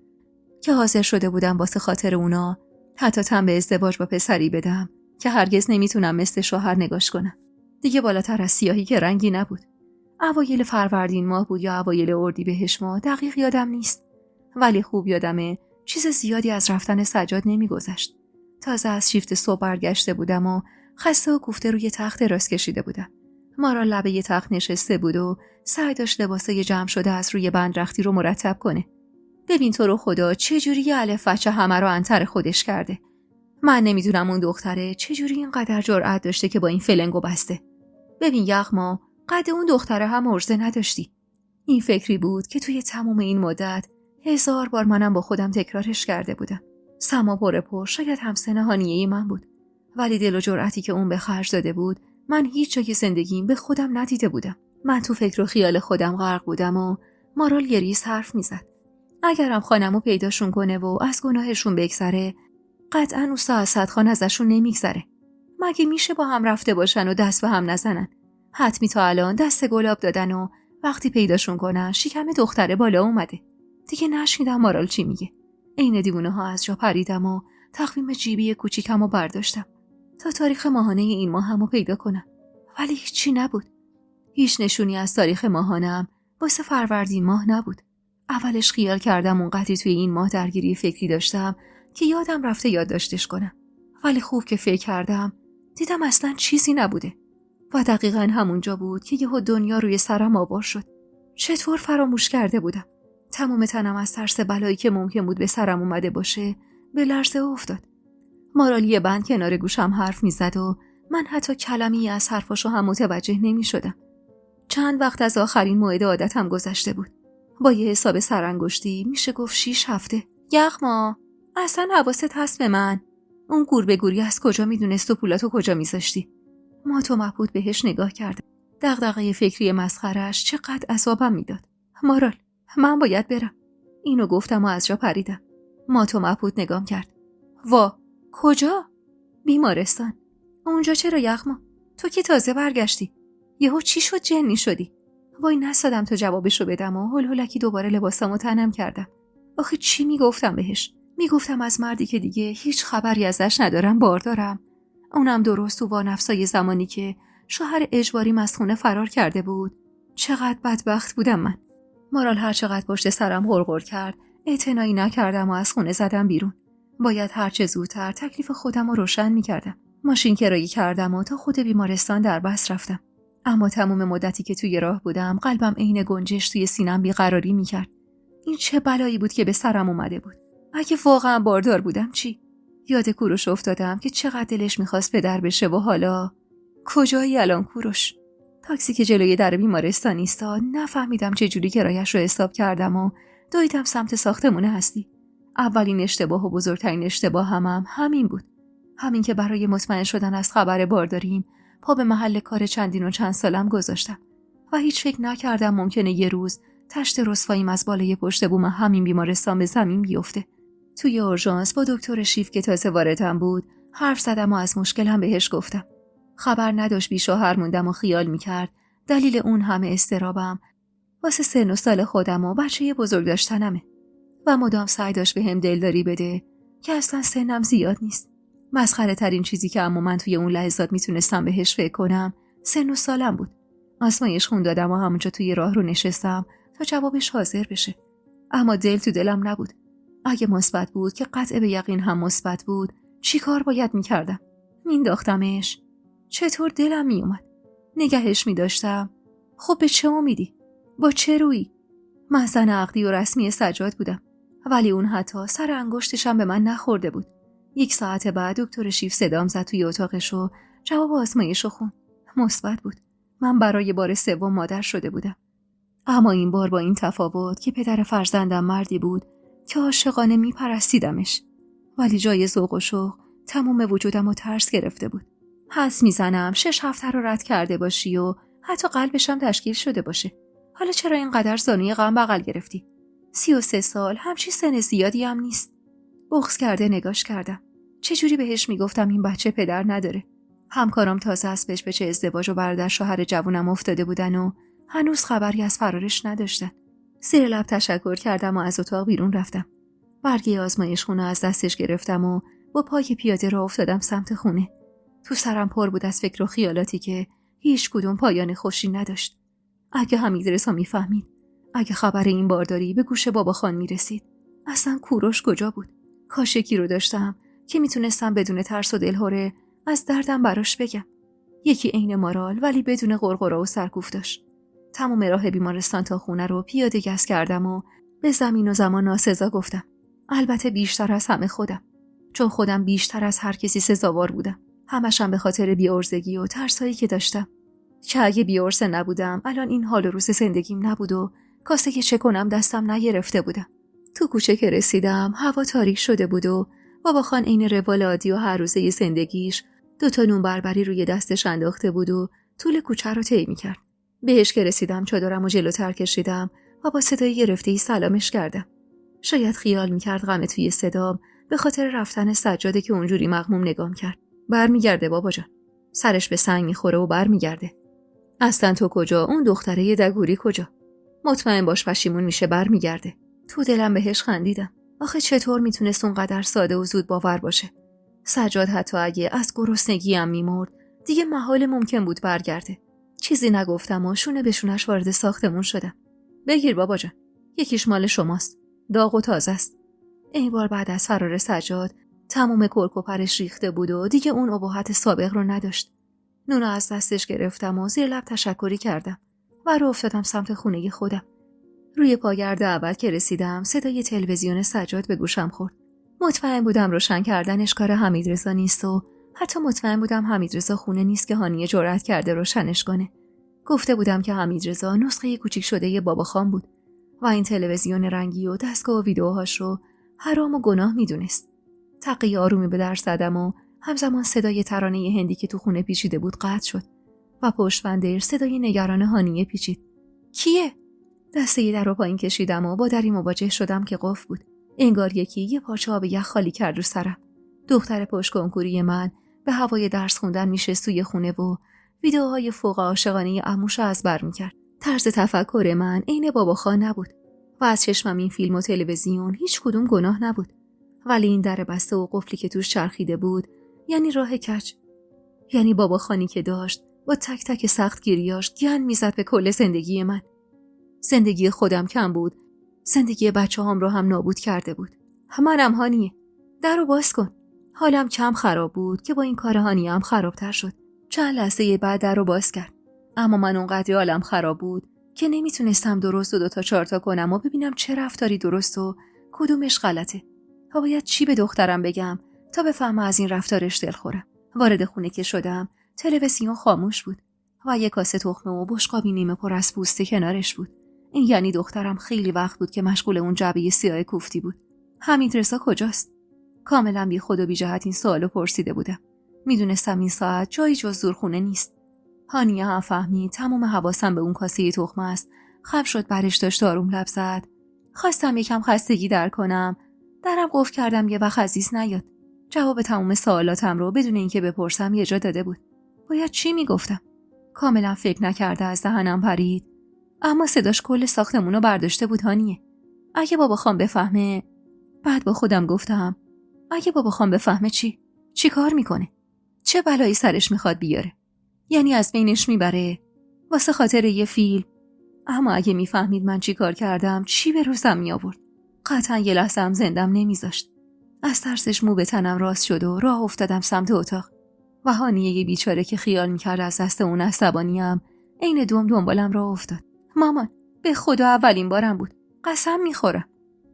که حاضر شده بودم واسه خاطر اونا حتی تن به ازدواج با پسری بدم که هرگز نمیتونم مثل شوهر نگاش کنم. دیگه بالاتر از سیاهی که رنگی نبود. اوایل فروردین ماه بود یا اوایل اردیبهشت ماه دقیق یادم نیست، ولی خوب یادمه چیز زیادی از رفتن سجاد نمیگذشت. تازه از شیفت صبح برگشته بودم و خسته و کوفته روی تخت دراز کشیده بودم. مارا لبه ی تخت نشسته بود و سعی داشت لباسای جمع شده از روی بند رختی رو مرتب کنه. ببین تو رو خدا چجوری الف بچه همه رو انتر خودش کرده. من نمیدونم اون دختره چجوری اینقدر جرأت داشته که با این فلنگو بسته. ببین یغما قد اون دختره هم عرضه نداشتی. این فکری بود که توی تمام این مدت 1000 بار منم با خودم تکرارش کرده بودم. سما پر شاید همسن هانیه من بود، ولی دل و جرأتی که اون به خرج داده بود من هیچ جای زندگیم به خودم ندیده بودم. من تو فکر و خیال خودم غرق بودم و مارال گریز حرف میزد. اگرم خانمو پیداشون کنه و از گناهشون بگذره قطعاً اوستا اسدخان ازشون نمیگذره. مگه میشه با هم رفته باشن و دست به هم نزنن؟ حتمی تا الان دست گلاب دادن و وقتی پیداشون کنن شکم دختره بالا اومده. دیگه نشنیدم مارال چی میگه. عین دیوونه ها از جا پریدم و تقویم جیبی کوچیکمو برداشتم تا تاریخ ماهانه این ماهمو پیدا کنم، ولی هیچی نبود. هیچ نشونی از تاریخ ماهانم واسه فروردین ماه نبود. اولش خیال کردم اونقدری توی این ماه درگیری فکری داشتم که یادم رفته یادداشتش کنم، ولی خوب که فکر کردم دیدم اصلاً چیزی نبوده و دقیقاً همونجا بود که یهو دنیا روی سرم آوار شد. چطور فراموش کرده بودم؟ تمام تنم از ترس بلایی که ممکن بود به سرم اومده باشه به لرزه افتاد. مارالی بند کنار گوشم حرف میزد و من حتی کلمی از حرفاشو هم متوجه نمی شدم. چند وقت از آخرین موعد عادتم گذشته بود. با یه حساب سرانگشتی میشه گفت 6 هفته. یغما اصلا حواست هست به من؟ اون گور به گوری از کجا میدونست و پولاتو کجا میذاشتی؟ ما تو مبهوت بهش نگاه کردم. دغدغه فکری مسخره‌اش چقدر عذابم میداد. مارال، من باید برم. اینو گفتم و از جا پریدم. مات و مبهوت نگام کرد. وا، کجا؟ بیمارستان. اونجا چرا یخما؟ تو که تازه برگشتی. یهو چی شد جنی شدی؟ وای نسادم تا جوابشو بدم و هلهلکی دوباره لباسامو تنم کردم. آخه چی میگفتم بهش؟ میگفتم از مردی که دیگه هیچ خبری ازش ندارم باردارم. اونم درست تو وانفسای زمانی که شوهر اجباریم از خونه فرار کرده بود. چقدر بدبخت بودم من. مارال هر چقدر پشت سرم غرغر کرد اعتنایی نکردم و از خونه زدم بیرون. باید هر چه زودتر تکلیف خودم رو روشن میکردم. ماشین کرایه کردم و تا خود بیمارستان در بس رفتم. اما تمام مدتی که توی راه بودم قلبم عین گنجش توی سینم بیقراری میکرد. این چه بلایی بود که به سرم اومده بود؟ اگه واقعا باردار بودم چی؟ یاد کوروش افتادم که چقدر دلش میخواست پدر بشه و حالا کجایی الان کوروش؟ تاکسی که جلوی در بیمارستان ایستاد نفهمیدم چه جوری کرایه‌اش رو حساب کردم و دویدم سمت ساختمون هستی. اولین اشتباه و بزرگترین اشتباه همین بود. همین که برای مطمئن شدن از خبر بارداریم پا به محل کار چندین و چند سالم گذاشتم و هیچ فکر نکردم ممکنه یه روز تشت رسواییم از بالای پشت بوم همین بیمارستان به زمین بیفته. توی اورژانس با دکتر شیف که تازه واردم بود حرف زدم و از مشکلم بهش گفتم. خبر نداشت بی شوهر موندم و خیال میکرد دلیل اون همه اضطرابم واسه سن و سال خودم و بچه بزرگ داشتنمه و مدام سعی داشت بهم دلداری بده که اصلا سنم زیاد نیست. مسخره ترین چیزی که اما من توی اون لحظات میتونستم بهش فکر کنم سن و سالم بود. آزمایش خون دادم و همونجا توی راه رو نشستم تا جوابش حاضر بشه. اما دل تو دلم نبود. اگه مثبت بود که قطع به یقین هم مثبت بود، چی کار باید میکردم؟ مینداختمش؟ چطور دلم میومد؟ نگهش میداشتم؟ خب به چه امیدی؟ با چه رویی؟ من زن عقدی و رسمی سجاد بودم، ولی اون حتی سر انگشتشم به من نخورده بود. 1 ساعت بعد دکتر شیف صدام زد توی اتاقش و جواب آزمایشو خوند. مثبت بود. من برای بار 3 مادر شده بودم. اما این بار با این تفاوت که پدر فرزندم مردی بود که عاشقانه میپرستیدمش، ولی جای ذوق و شوق تمام وجودم رو ترس گرفته بود. حدس میزنم 6 هفته رو رد کرده باشی و حتی قلبشم تشکیل شده باشه. حالا چرا اینقدر زانوی غم بغل گرفتی؟ 33 سال همچی سن زیادی هم نیست. بغض کرده نگاش کردم. چجوری بهش میگفتم این بچه پدر نداره؟ همکارام تازه از پچ ازدواج و برادر شوهر جوونم افتاده بودن و هنوز خبری از فرارش نداشتن. زیر لب تشکر کردم و از اتاق بیرون رفتم. برگه آزمایش خونه از دستش گرفتم و با پای پیاده راه افتادم سمت خونه. تو سرم پر بود از فکر و خیالاتی که هیچ کدوم پایان خوشی نداشت. اگه حمیدرضا میفهمید، اگه خبر این بارداری به گوش بابا خان میرسید، اصلا کوروش کجا بود؟ کاش یکی رو داشتم که میتونستم بدون ترس و دلهره از دردم براش بگم. یکی عین مارال ولی بدون غرغره و سرکوفتاش. تمام راه بیمارستان تا خونه رو پیاده گز کردم و به زمین و زمان ناسزا گفتم. البته بیشتر از همه خودم، چون خودم بیشتر از هر کسی سزاوار بودم. همشم به خاطر بی‌عرضگی و ترسایی که داشتم. که اگه بی‌عرضه نبودم الان این حال و روز زندگیم نبود و کاسه که چه کنم دستم نگرفته بودم. تو کوچه که رسیدم هوا تاریک شده بود و بابا خان عین روال عادی و هر روزه زندگیش 2 نون بربری روی دستش انداخته بود و طول کوچه رو طی می‌کرد. بهش که رسیدم چادرمو جلوتر کشیدم و با صدای گرفته‌ای سلامش کردم. شاید خیال می‌کرد غم توی صدام به خاطر رفتن سجاده که اونجوری مغموم نگام کرد. برمیگرده بابا جان. سرش به سنگ می‌خوره و برمیگرده. اصلا تو کجا؟ اون دختره دگوری کجا؟ مطمئن باش پشیمون میشه برمیگرده. تو دلم بهش خندیدم. آخه چطور میتونست اونقدر ساده و زود باور باشه؟ سجاد حتی اگه از گرسنگی هم میمرد دیگه محال ممکن بود برگرده. چیزی نگفتم و شونه به شونش وارد ساختمون شدم. بگیر بابا جان. یکیش مال شماست. داغ و تازه است. این بار بعد از فرار سجاد تمام کرک و پرش ریخته بود و دیگه اون ابهت سابق رو نداشت. نونو از دستش گرفتم و زیر لب تشکری کردم و رو افتادم سمت خونه خودم. روی پاگرد اول که رسیدم صدای تلویزیون سجاد به گوشم خورد. مطمئن بودم روشن کردنش کار حمیدرضا نیست و حتی مطمئن بودم حمیدرضا خونه نیست که هانیه جرأت کرده روشنش کنه. گفته بودم که حمیدرضا نسخه کوچیک شده بابا خان بود و این تلویزیون رنگی و دستگاه و ویدیوهاش رو حرام و گناه میدونست. تقی آرومی به در زدم و همزمان صدای ترانه هندی که تو خونه پیچیده بود قطع شد. و پشت‌بندش صدای نگران هانیه پیچید. کیه؟ دسته در رو پایین کشیدم و با دری مواجه شدم که قفل بود. انگار یه پارچه آب یخ خالی کرد رو سرم. دختر پشت کنکوری من به هوای درس خوندن میشست توی خونه و ویدیوهای فوق عاشقانه عموش از بر میکرد. طرز تفکر من عین بابا خان نبود و از چشمم این فیلم و تلویزیون هیچ کدوم گناه نبود. ولی این در بسته و قفلی که توش چرخیده بود یعنی راه کج. یعنی بابا خانی که داشت با تک تک سخت گیریاش گند میزد به کل زندگی من. زندگی خودم کم بود، زندگی بچه هم رو هم نابود کرده بود. منم هانیه، در رو باز کن. حالم کم خراب بود که با این کار هانیه هم خرابتر شد. چند لحظه بعد در رو باز کرد. اما من اونقدر حالم خراب بود که نمیتونستم درست و 2 تا 4 تا کنم و ببینم چه رفتاری درست و کدومش غلطه. و باید چی به دخترم بگم تا بفهمه از این رفتارش دلخورم. وارد خونه که شدم تلویزیون خاموش بود و یک کاسه تخمه و بشقابی نیمه پر از پوسته کنارش بود. این یعنی دخترم خیلی وقت بود که مشغول اون جعبه سیاه کوفتی بود. حمیدرضا کجاست؟ کاملا بی خود و بی جهت این سوالو پرسیده بودم. میدونستم این ساعت جایی جز زورخونه نیست. هانیه هم فهمید تمام حواسم به اون کاسه تخمه است. خم شد برش داشت آروم لب زد. خواستم یکم خستگی در کنم. درم قفل کردم یه وقت عزیز نیاد. جواب تمام سوالاتم رو بدون اینکه بپرسم یه جا داده بود. باید چی میگفتم؟ کاملا فکر نکرده از دهنم پرید. اما صداش کل ساختمونو برداشته بود هانیه. اگه بابا خان بفهمه. بعد با خودم گفتم اگه بابا خان بفهمه چی کار میکنه؟ چه بلایی سرش میخواد بیاره؟ یعنی از بینش میبره واسه خاطر یه فیلم. اما اگه میفهمید من چی کار کردم چی به روزم میآورد؟ قطعا یه لحظه هم زندم نمیذاشت. از ترسش مو به تنم راست شد و راه افتادم سمت اتاق. و هانیه یه بیچاره که خیال میکرد از دست اون عصبانیم عین دوم دنبالم راه افتاد. مامان به خدا اولین بارم بود. قسم میخورم.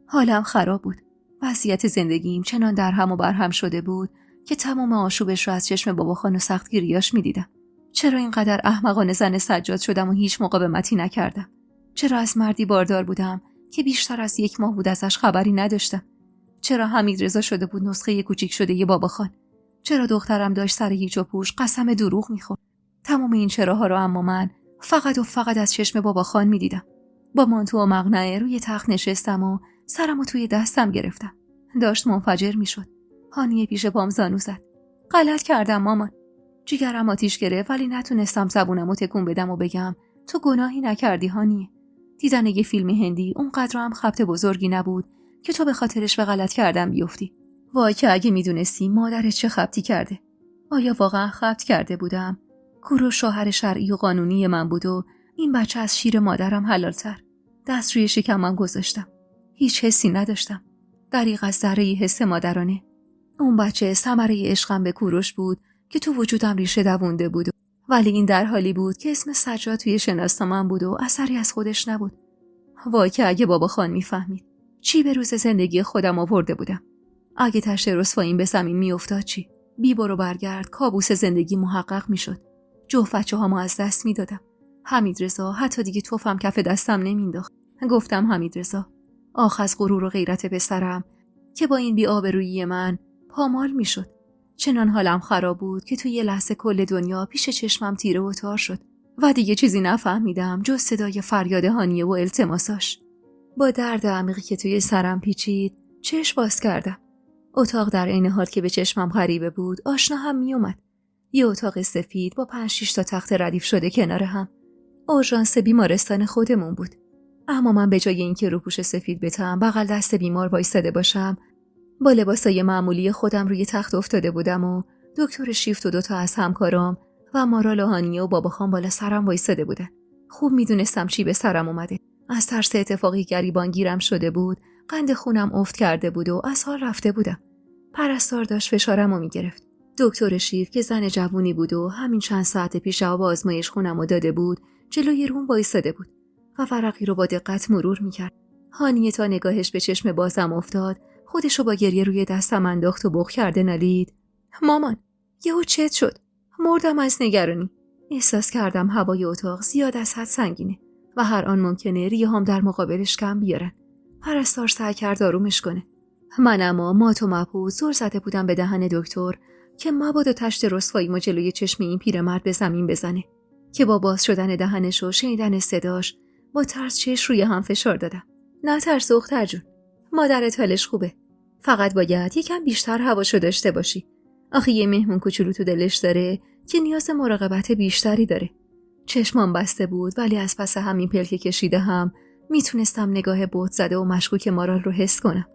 حالم خراب بود. وضعیت زندگیم چنان در هم و بر هم شده بود که تمام آشوبش رو از چشم بابا خان و سخت گیریاش میدیدم. چرا اینقدر احمقانه زن سجاد شدم و هیچ مقاومتی نکردم؟ چرا از مردی باردار بودم که بیشتر از 1 ماه بود ازش خبری نداشتم؟ چرا حمیدرضا شده بود نسخه کوچیک شده ی بابا خان؟ چرا دخترم داشت سر هیچ و پوش قسم دروغ میخورد؟ تمام این چراها رو اما من فقط از چشم بابا خان میدیدم. با مانتو و مقنعه روی تخت نشستم و سرمو توی دستم گرفتم. داشت منفجر میشد. هانیه پیش پام زانو زد. غلط کردم مامان. جیگرم آتیش گرفت ولی نتونستم زبونمو تکون بدم و بگم تو گناهی نکردی هانیه. دیدن یه فیلم هندی اونقدر هم خبط بزرگی نبود که تو به خاطرش به غلط کردم بیفتی. وای که اگه میدونستی مادرت چه خبطی کرده. آیا واقعا خبط کرده بودم؟ کوروش شوهر شرعی و قانونی من بود و این بچه از شیر مادرم حلالتر. دست روی شکمم گذاشتم. هیچ حسی نداشتم. دریغ از ذره حس مادرانه. اون بچه ثمره عشقم به کوروش بود که تو وجودم ریشه دوونده بود. ولی این در حالی بود که اسم سجاد توی شناسنامه‌ام بود و اثری از خودش نبود. وای که اگه بابا خان میفهمید چی به روز زندگی خودم آورده بودم. اگه تشت رسواییم به زمین میافتاد چی؟ بی برو برگرد کابوس زندگی محقق میشد. جفت بچه‌هامو از دست میدادم. حمیدرضا حتی دیگه توفم کف دستم نمینداخت. گفتم حمیدرضا آخ از غرور و غیرت پسرم که با این بی‌آبرویی من پامال میشد. چنان حالم خراب بود که توی یه لحظه کل دنیا پیش چشمم تیره و تار شد و دیگه چیزی نفهمیدم جز صدای فریاد هانیه و التماساش. با درد عمیقی که توی سرم پیچید چشم باز کردم. اتاق در عین حال که به چشمم غریبه بود آشنا هم می اومد. یه اتاق سفید با 5-6 تا تخت ردیف شده کنار هم. اورژانس بیمارستان خودمون بود. اما من به جای اینکه روپوش سفید بتم بغل دست بیمار وایساده باشم با لباسای معمولی خودم روی تخت افتاده بودم و دکتر شیفت و 2 تا از همکارام و مارال و هانیه و بابا خان بالا سرم وایساده بودن. خوب میدونستم چی به سرم اومده. از ترس اتفاقی گریبان گیرم شده بود. قند خونم افت کرده بود و از حال رفته بودم. پرستار داشت فشارمو میگرفت. دکتر شیفت که زن جوونی بود و همین چند ساعت پیش جواب آزمایش خونمو داده بود جلوی روم وایساده بود و ورقی رو با دقت مرور میکرد. هانیه تا نگاهش به چشم بازم افتاد خودشو با گریه روی دستم انداخت و بغ کرده نالید. مامان یهو چت شد. مردم از نگرانی. احساس کردم هوای اتاق زیاد از حد سنگینه و هر آن ممکنه ریه‌هام در مقابلش کم بیارن. پرستار سعی کرد آرومش کنه. من اما مات و مبهوت زل زده بودم به دهن دکتر که مبادا تشت رسواییمو جلوی چشم این پیرمرد به زمین بزنه. که با باز شدن دهنش و شنیدن صداش با ترس چش روی هم فشار دادم. نه ترس دختر جون، مادرت حالش خوبه، فقط باید یکم بیشتر هواشو داشته باشی. آخه یه مهمون کوچولو تو دلش داره که نیاز مراقبت بیشتری داره. چشمام بسته بود ولی از پس همین پلک کشیده هم میتونستم نگاه بهت زده و مشکوک مارال رو حس کنم.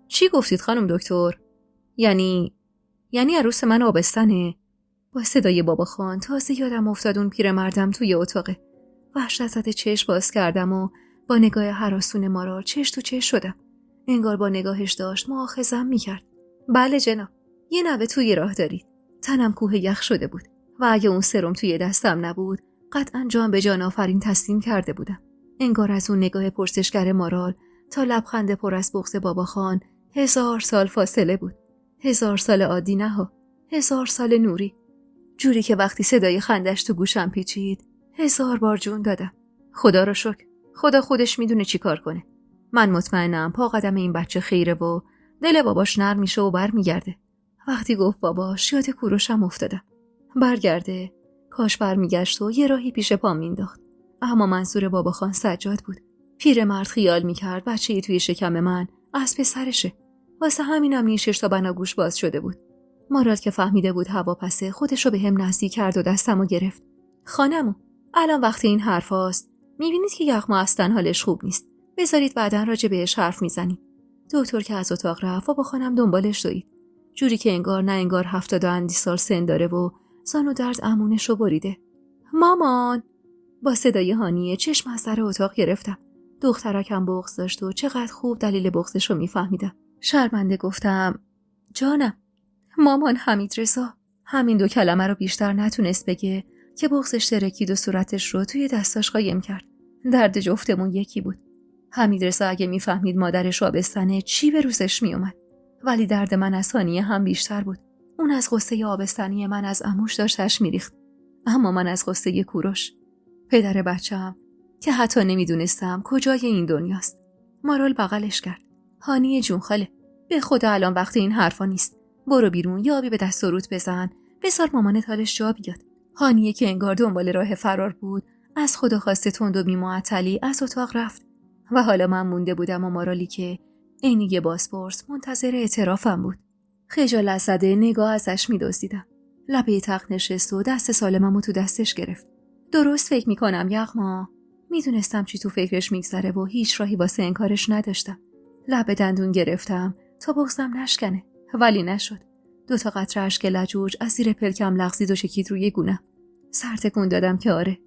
چی گفتید خانم دکتر؟ یعنی عروس من آبستنه؟ با صدای بابا خان تازه یادم افتاد اون پیرمردم توی اتاقه. وحشت زده چشم باز کردم و با نگاه هراسون مارال چش تو چش شدم. انگار با نگاهش داشت مؤاخذه‌ام میکرد. بله جناب، یه نوه توی راه دارید. تنم کوه یخ شده بود و اگه اون سرم توی دستم نبود قطعاً جان به جان آفرین تسلیم کرده بودم. انگار از اون نگاه پرسشگر مارال تا لبخند پر از بغض بابا خان 1000 سال فاصله بود. 1000 سال عادی نه ها، 1000 سال نوری. جوری که وقتی صدای خندش تو گوشم پیچید 1000 بار جون دادم. خدا رو شکر، خدا خودش میدونه چی کار کنه. من مطمئنم پا قدم این بچه خیره و دل باباش نرم میشه و برمیگرده. وقتی گفت باباش یاد کوروشم افتادم. برگرده، کاش برمیگشت و یه راهی پیش پام مینداخت. اما منظور بابا خان سجاد بود. پیرمرد خیال میکرد بچه‌ای توی شکم من از پسرشه. واسه همینم نیشش تا بناگوش باز شده بود. مارال که فهمیده بود هوا پسه خودشو به هم نزدیک کرد و دستمو گرفت. خانمو، الان وقت این حرف هاست. میبینید که یغما اصلا حالش خوب نیست. بذارید بعداً راجع بهش حرف میزنیم. دکتر که از اتاق رفت و با خانم دنبالش دوید. جوری که انگار نه انگار 70 اندی سال سن داره و زانو درد امونشو بریده. مامان! با صدای هانیه چشم از در اتاق گرفتم. دخترکم بغض داشت و چقدر خوب دلیل بغضشو میفهمیدم. شرمنده گفتم جانم. مامان حمیدرضا همین 2 کلمه رو بیشتر نتونست بگه که بغضش ترکید و صورتش رو توی دستاش قایم کرد. درد جفتمون یکی بود. حمیدرضا اگه میفهمید مادرش آبستنه چی به روزش میومد. ولی درد من از هانیه هم بیشتر بود. اون از غصه آبستنی من از عموش داشتش میریخت. اما من از غصه کوروش، پدر بچه‌ام که حتی نمیدونستم کجای این دنیاست. مارال بغلش کرد. هانیه جون خاله، به خدا الان وقت این حرفا نیست. برو بیرون یا آبی به دست و روت بزن، بذار مامانت حالش جا بیاد. هانیه که انگار دنبال راه فرار بود از خدا خواسته تند و بی‌معطلی از اتاق رفت و حالا من مونده بودم و مارالی که عینی یه بازپرس منتظر اعترافم بود. خجالت زده نگاه ازش می‌دزدیدم. لبه تخت نشست و دست سالممو تو دستش گرفت. درست فکر میکنم یغما. میدونستم چی تو فکرش میگذره و هیچ راهی واسه انکارش نداشتم. لب دندون گرفتم تا بغضم نشکنه، ولی نشد. 2 قطره اشک لجوج از زیر پلکم لغزید و چکید روی گونه‌ام. سر تکون دادم که آره.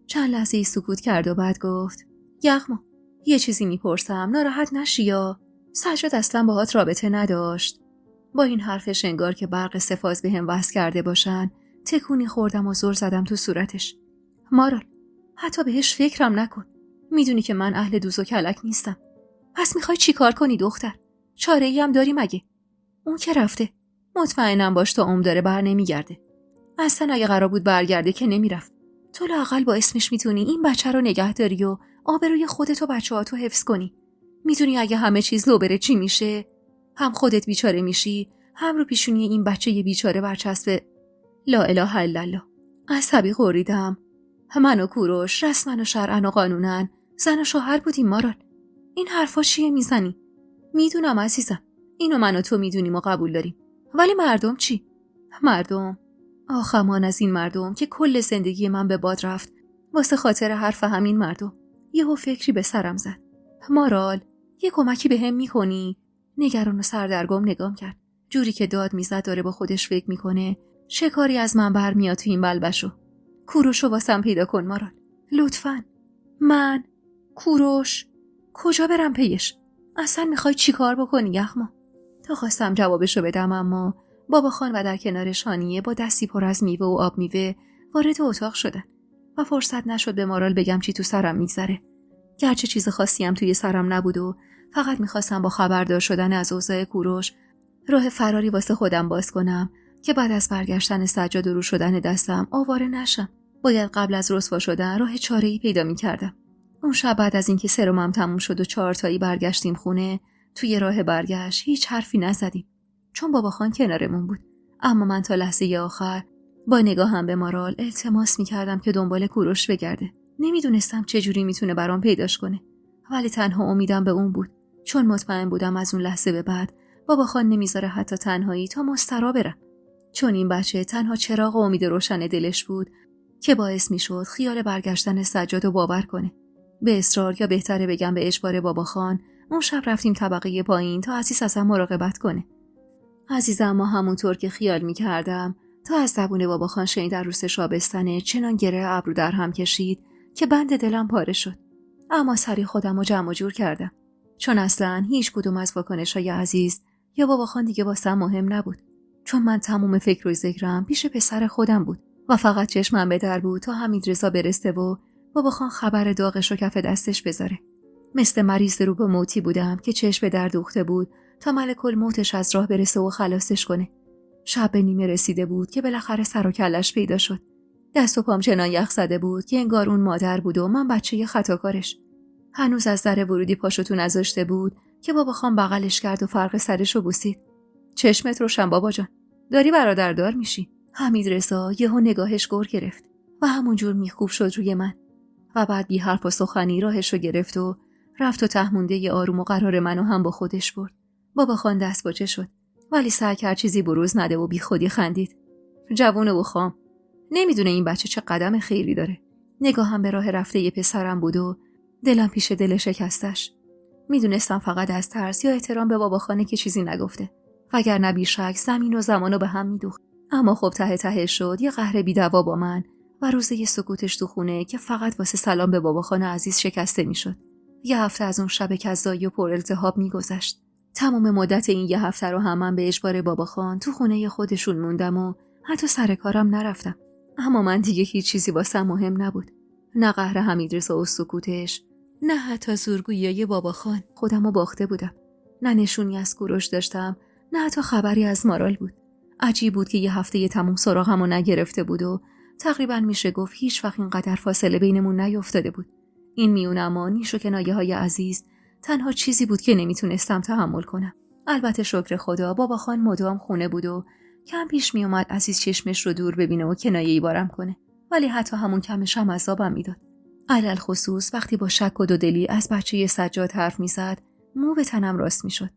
چند لحظه سکوت کرد و بعد گفت یغما، یه چیزی میپرسم، ناراحت نشی یا؟ سجاد اصلا باهات رابطه نداشت؟ با این حرفش انگار که برق سفاز بهم وصل کرده باشن تکونی خوردم و زل زدم تو صورتش. مارال، حتی بهش فکرم نکن. میدونی که من اهل دوز و کلک نیستم. پس میخوای چی کار کنی دختر؟ چاره ای هم داری مگه؟ اون که رفته. مطمئنم باش تا عمر داره بر نمیگرده. اصلا اگه قرار بود برگرده که نمیرفت. تو لااقل با اسمش میتونی این بچه رو نگه داری و آبروی خودت و بچه‌هاتو حفظ کنی. میدونی اگه همه چیز لو بره چی میشه؟ هم خودت بیچاره میشی، هم رو پیشونی این بچه یه بیچاره برچسبه. لا اله الا الله. عصبی خوریدم. من و کوروش رسما و شرعا و قانونا زن و شوهر بودیم مارال. این حرفا چیه میزنی؟ میدونم عزیزم، اینو من و تو میدونیم و قبول داریم. ولی مردم چی؟ مردم آخمان از این مردم که کل زندگی من به باد رفت واسه خاطر حرف همین مردم. یهو فکری به سرم زد. مارال، یه کمکی به هم میکنی؟ نگران و سردرگم نگام کرد. جوری که داد میزد داره با خودش فکر میکنه چه کاری از من برمیاد تو این بلبشو. کوروشو واسم پیدا کن مارال، لطفاً. من؟ کوروش؟ کجا برم پیش؟ اصلا میخوای چی کار بکنی یغما؟ تا خواستم جوابشو بدم اما بابا خان و در کنارش هانیه با دستی پر از میوه و آب میوه وارد اتاق شدن و فرصت نشد به مارال بگم چی تو سرم میگذره. گرچه چیز خاصی هم توی سرم نبود و فقط میخواستم با خبردار شدن از اوضاع کوروش راه فراری واسه خودم باز کنم که بعد از برگشتن سجاد و رو شدن دستم آواره نشم. باید قبل از رسوا شدن راه چاره‌ای پیدا می‌کردم. اون شب بعد از اینکه سرمم تموم شد و 4 تایی برگشتیم خونه، توی راه برگشت هیچ حرفی نزدیم چون بابا خان کنارمون بود. اما من تا لحظه آخر با نگاهم به مارال التماس می‌کردم که دنبال کوروش بگرده. نمیدونستم چجوری میتونه برام پیداش کنه. ولی تنها امیدم به اون بود. چون مطمئن بودم از اون لحظه به بعد بابا خان نمیذاره حتی تنهایی تا مسترا برم. چون این بچه تنها چراغ و امید روشن دلش بود که باعث میشد خیال برگشتن سجاد رو باور کنه. به اصرار یا بهتره بگم به اجبار بابا خان اون شب رفتیم طبقه پایین تا عزیز ازم مراقبت کنه. عزیزم ما همونطور که خیال میکردم تا از زبون بابا خان شنیدن روز آبستنه چنان گره ابرو در هم کشید که بند دلم پاره شد. اما سری خودم رو جمع و جور کردم. چون اصلاً هیچ کدوم از واکنش‌های عزیز یا بابا خان دیگه واسم مهم نبود. چون من تموم فکر و ذکرم پیش پسر خودم بود و فقط چشمم به در بود تا حمیدرضا برسه و بابا خان خبر داغش رو کف دستش بذاره. مثل مریض رو به موتی بودم که چشم به در دوخته بود تا ملک الموتش از راه برسه و خلاصش کنه. شب به نیمه رسیده بود که بالاخره سر و کلش پیدا شد. دست و پام چنان یخ زده بود که انگار اون مادر بود و من بچه خطاکارش. هنوز از در ورودی پاشو نذاشته بود که بابا خان بغلش کرد و فرق سرش رو بوسید. چشمت روشن بابا جان. داری برادردار میشی. حمیدرضا یهو نگاهش گر گرفت و همونجور میخوب شد روی من و بعد بی حرف و سخنی راهش رو گرفت و رفت و تهمونده آروم و قرار منو هم با خودش برد. بابا خان دست باچه شد ولی سعی کرد چیزی بروز نده و بی خودی خندید. جوونه و خام. نمیدونه این بچه چه قدم خیری داره. نگاهم به راه رفته یه پسرم بود و دلم پیش دل شکستش. میدونستم فقط از ترس یا احترام به بابا خانه که چیزی نگفته. وگرنه بیشک زمین و زمانو به هم میدوخت. اما خب ته شد یه قهر بی‌دوا با من و روزه یه سکوتش تو خونه که فقط واسه سلام به بابا خان عزیز شکسته میشد. یه هفته از اون شب کذایی و پر التهاب میگذشت. تمام مدت این یه هفته رو هم من به اجبار بابا خان تو خونه خودشون موندم و حتی سر کارم نرفتم. اما من دیگه هیچ چیزی واسم مهم نبود. نه قهر حمیدرضا و سکوتش، نه حتی زورگویی بابا خان. خودمو باخته بودم. نه نشونی از کوروش داشتم، نه حتی خبری از مارال بود. عجیب بود که یه هفته تموم سراغمو نگرفته بود و تقریبا میشه گفت هیچ وقت اینقدر فاصله بینمون نیفتاده بود. این میون اما نیش و کنایه‌های عزیز تنها چیزی بود که نمیتونستم تحمل کنم. البته شکر خدا بابا خان مدام خونه بود و کم پیش میومد عزیز چشمش رو دور ببینه و کنایه‌ای بارم کنه. ولی حتی همون کمش هم عذابم میداد. علل خصوص وقتی با شک و دودلی از بچه سجاد حرف میزد، مو به تنم راست میشد.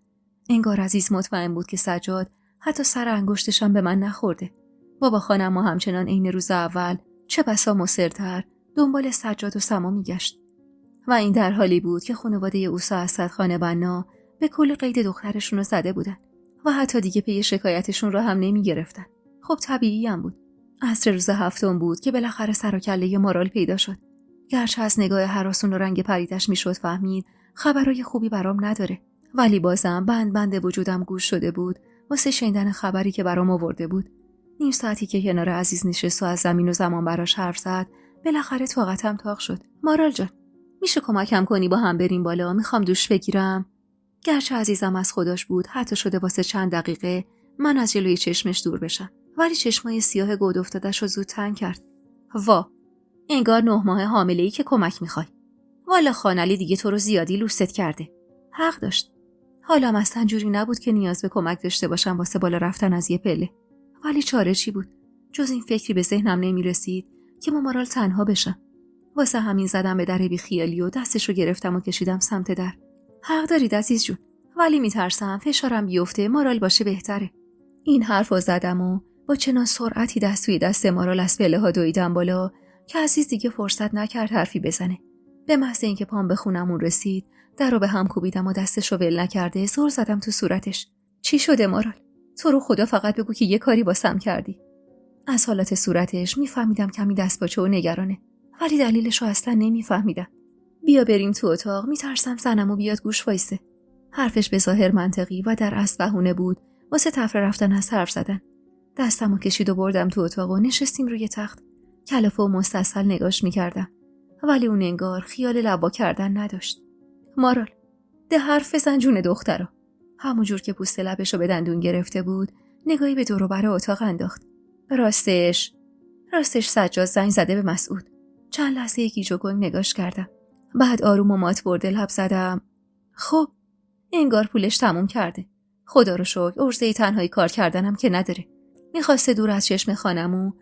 انگار عزیز مطمئن بود که سجاد حتی سر انگشتش هم به من نخورده. بابا خانم ما همچنان عین روز اول چه بسا مصرتر دنبال سجاد و سما میگشت. و این در حالی بود که خانواده اوسا اسدخان بنا به کل قید دخترشون رو زده بودن و حتی دیگه پی شکایتشون رو هم نمی گرفتن. خب طبیعی هم بود. عصر روز هفتم بود که بالاخره سر و کله مارال پیدا شد. گرچه از نگاه هراسون و رنگ پریدش میشد فهمید خبرای خوبی برام نداره، ولی بازم بند وجودم گوش شده بود واسه شنیدن خبری که برام آورده بود. نیم ساعتی که کنار عزیز نشست و از زمین و زمان براش حرف زد، بالاخره طاقتم تاق شد. مارال جان، میشه کمکم کنی با هم بریم بالا؟ میخوام دوش بگیرم. گرچه عزیزم از خودش بود حتی شده واسه چند دقیقه من از جلوی چشمش دور بشم، ولی چشمای سیاه گود افتادش رو زود تنگ کرد. وا، انگار 9 ماه حامله‌ای که کمک میخوای. والا خانعلی دیگه تو رو زیادی لوست کرده. حق داشت. حالم اصلا جوری نبود که نیاز به کمک داشته باشم واسه بالا رفتن از یه پله. ولی چاره چی بود؟ جز این فکری به ذهنم نمیرسید که با مارال تنها بشم. واسه همین زدم به در بی خیالی و دستشو گرفتم و کشیدم سمت در. حق دارید عزیز جون، ولی میترسم فشارم بیفته مارال باشه بهتره. این حرفو زدم و با چنان سرعتی دست توی دست مارال از پله ها دویدم بالا که عزیز دیگه فرصت نکرد حرفی بزنه. به محض اینکه پام به خونمون رسید، درو به هم کوبیدم و دستشو ول نکرده زور زدم تو صورتش. چی شده مارال؟ تو رو خدا فقط بگو که یه کاری واسم کردی. از حالت صورتش میفهمیدم کمی دستپاچه و نگرانه، ولی دلیلشو اصلا نمیفهمیدم. بیا بریم تو اتاق، میترسم زنمو بیاد گوش وایسه. حرفش به ظاهر منطقی و در اصل بهونه بود واسه تفره رفتن از حرف زدن. دستمو کشید و بردم تو اتاق و نشستیم روی تخت. کلافه و مستصل نگاش میکردم، ولی اون انگار خیال لبا کردن نداشت. مارال، ده حرف بزن جون دخترا. همونجور که پوست لبشو به دندون گرفته بود نگاهی به دور و بر اتاق انداخت. راستش سجاد زنگ زده به مسعود. چند لحظه گیج و گنگ نگاش کردم. بعد آروم و مات برده لب زدم. خب انگار پولش تموم کرده. خدا رو شکر عرضه تنهایی کار کردنم که نداره. میخواسته دور از چشم خانمو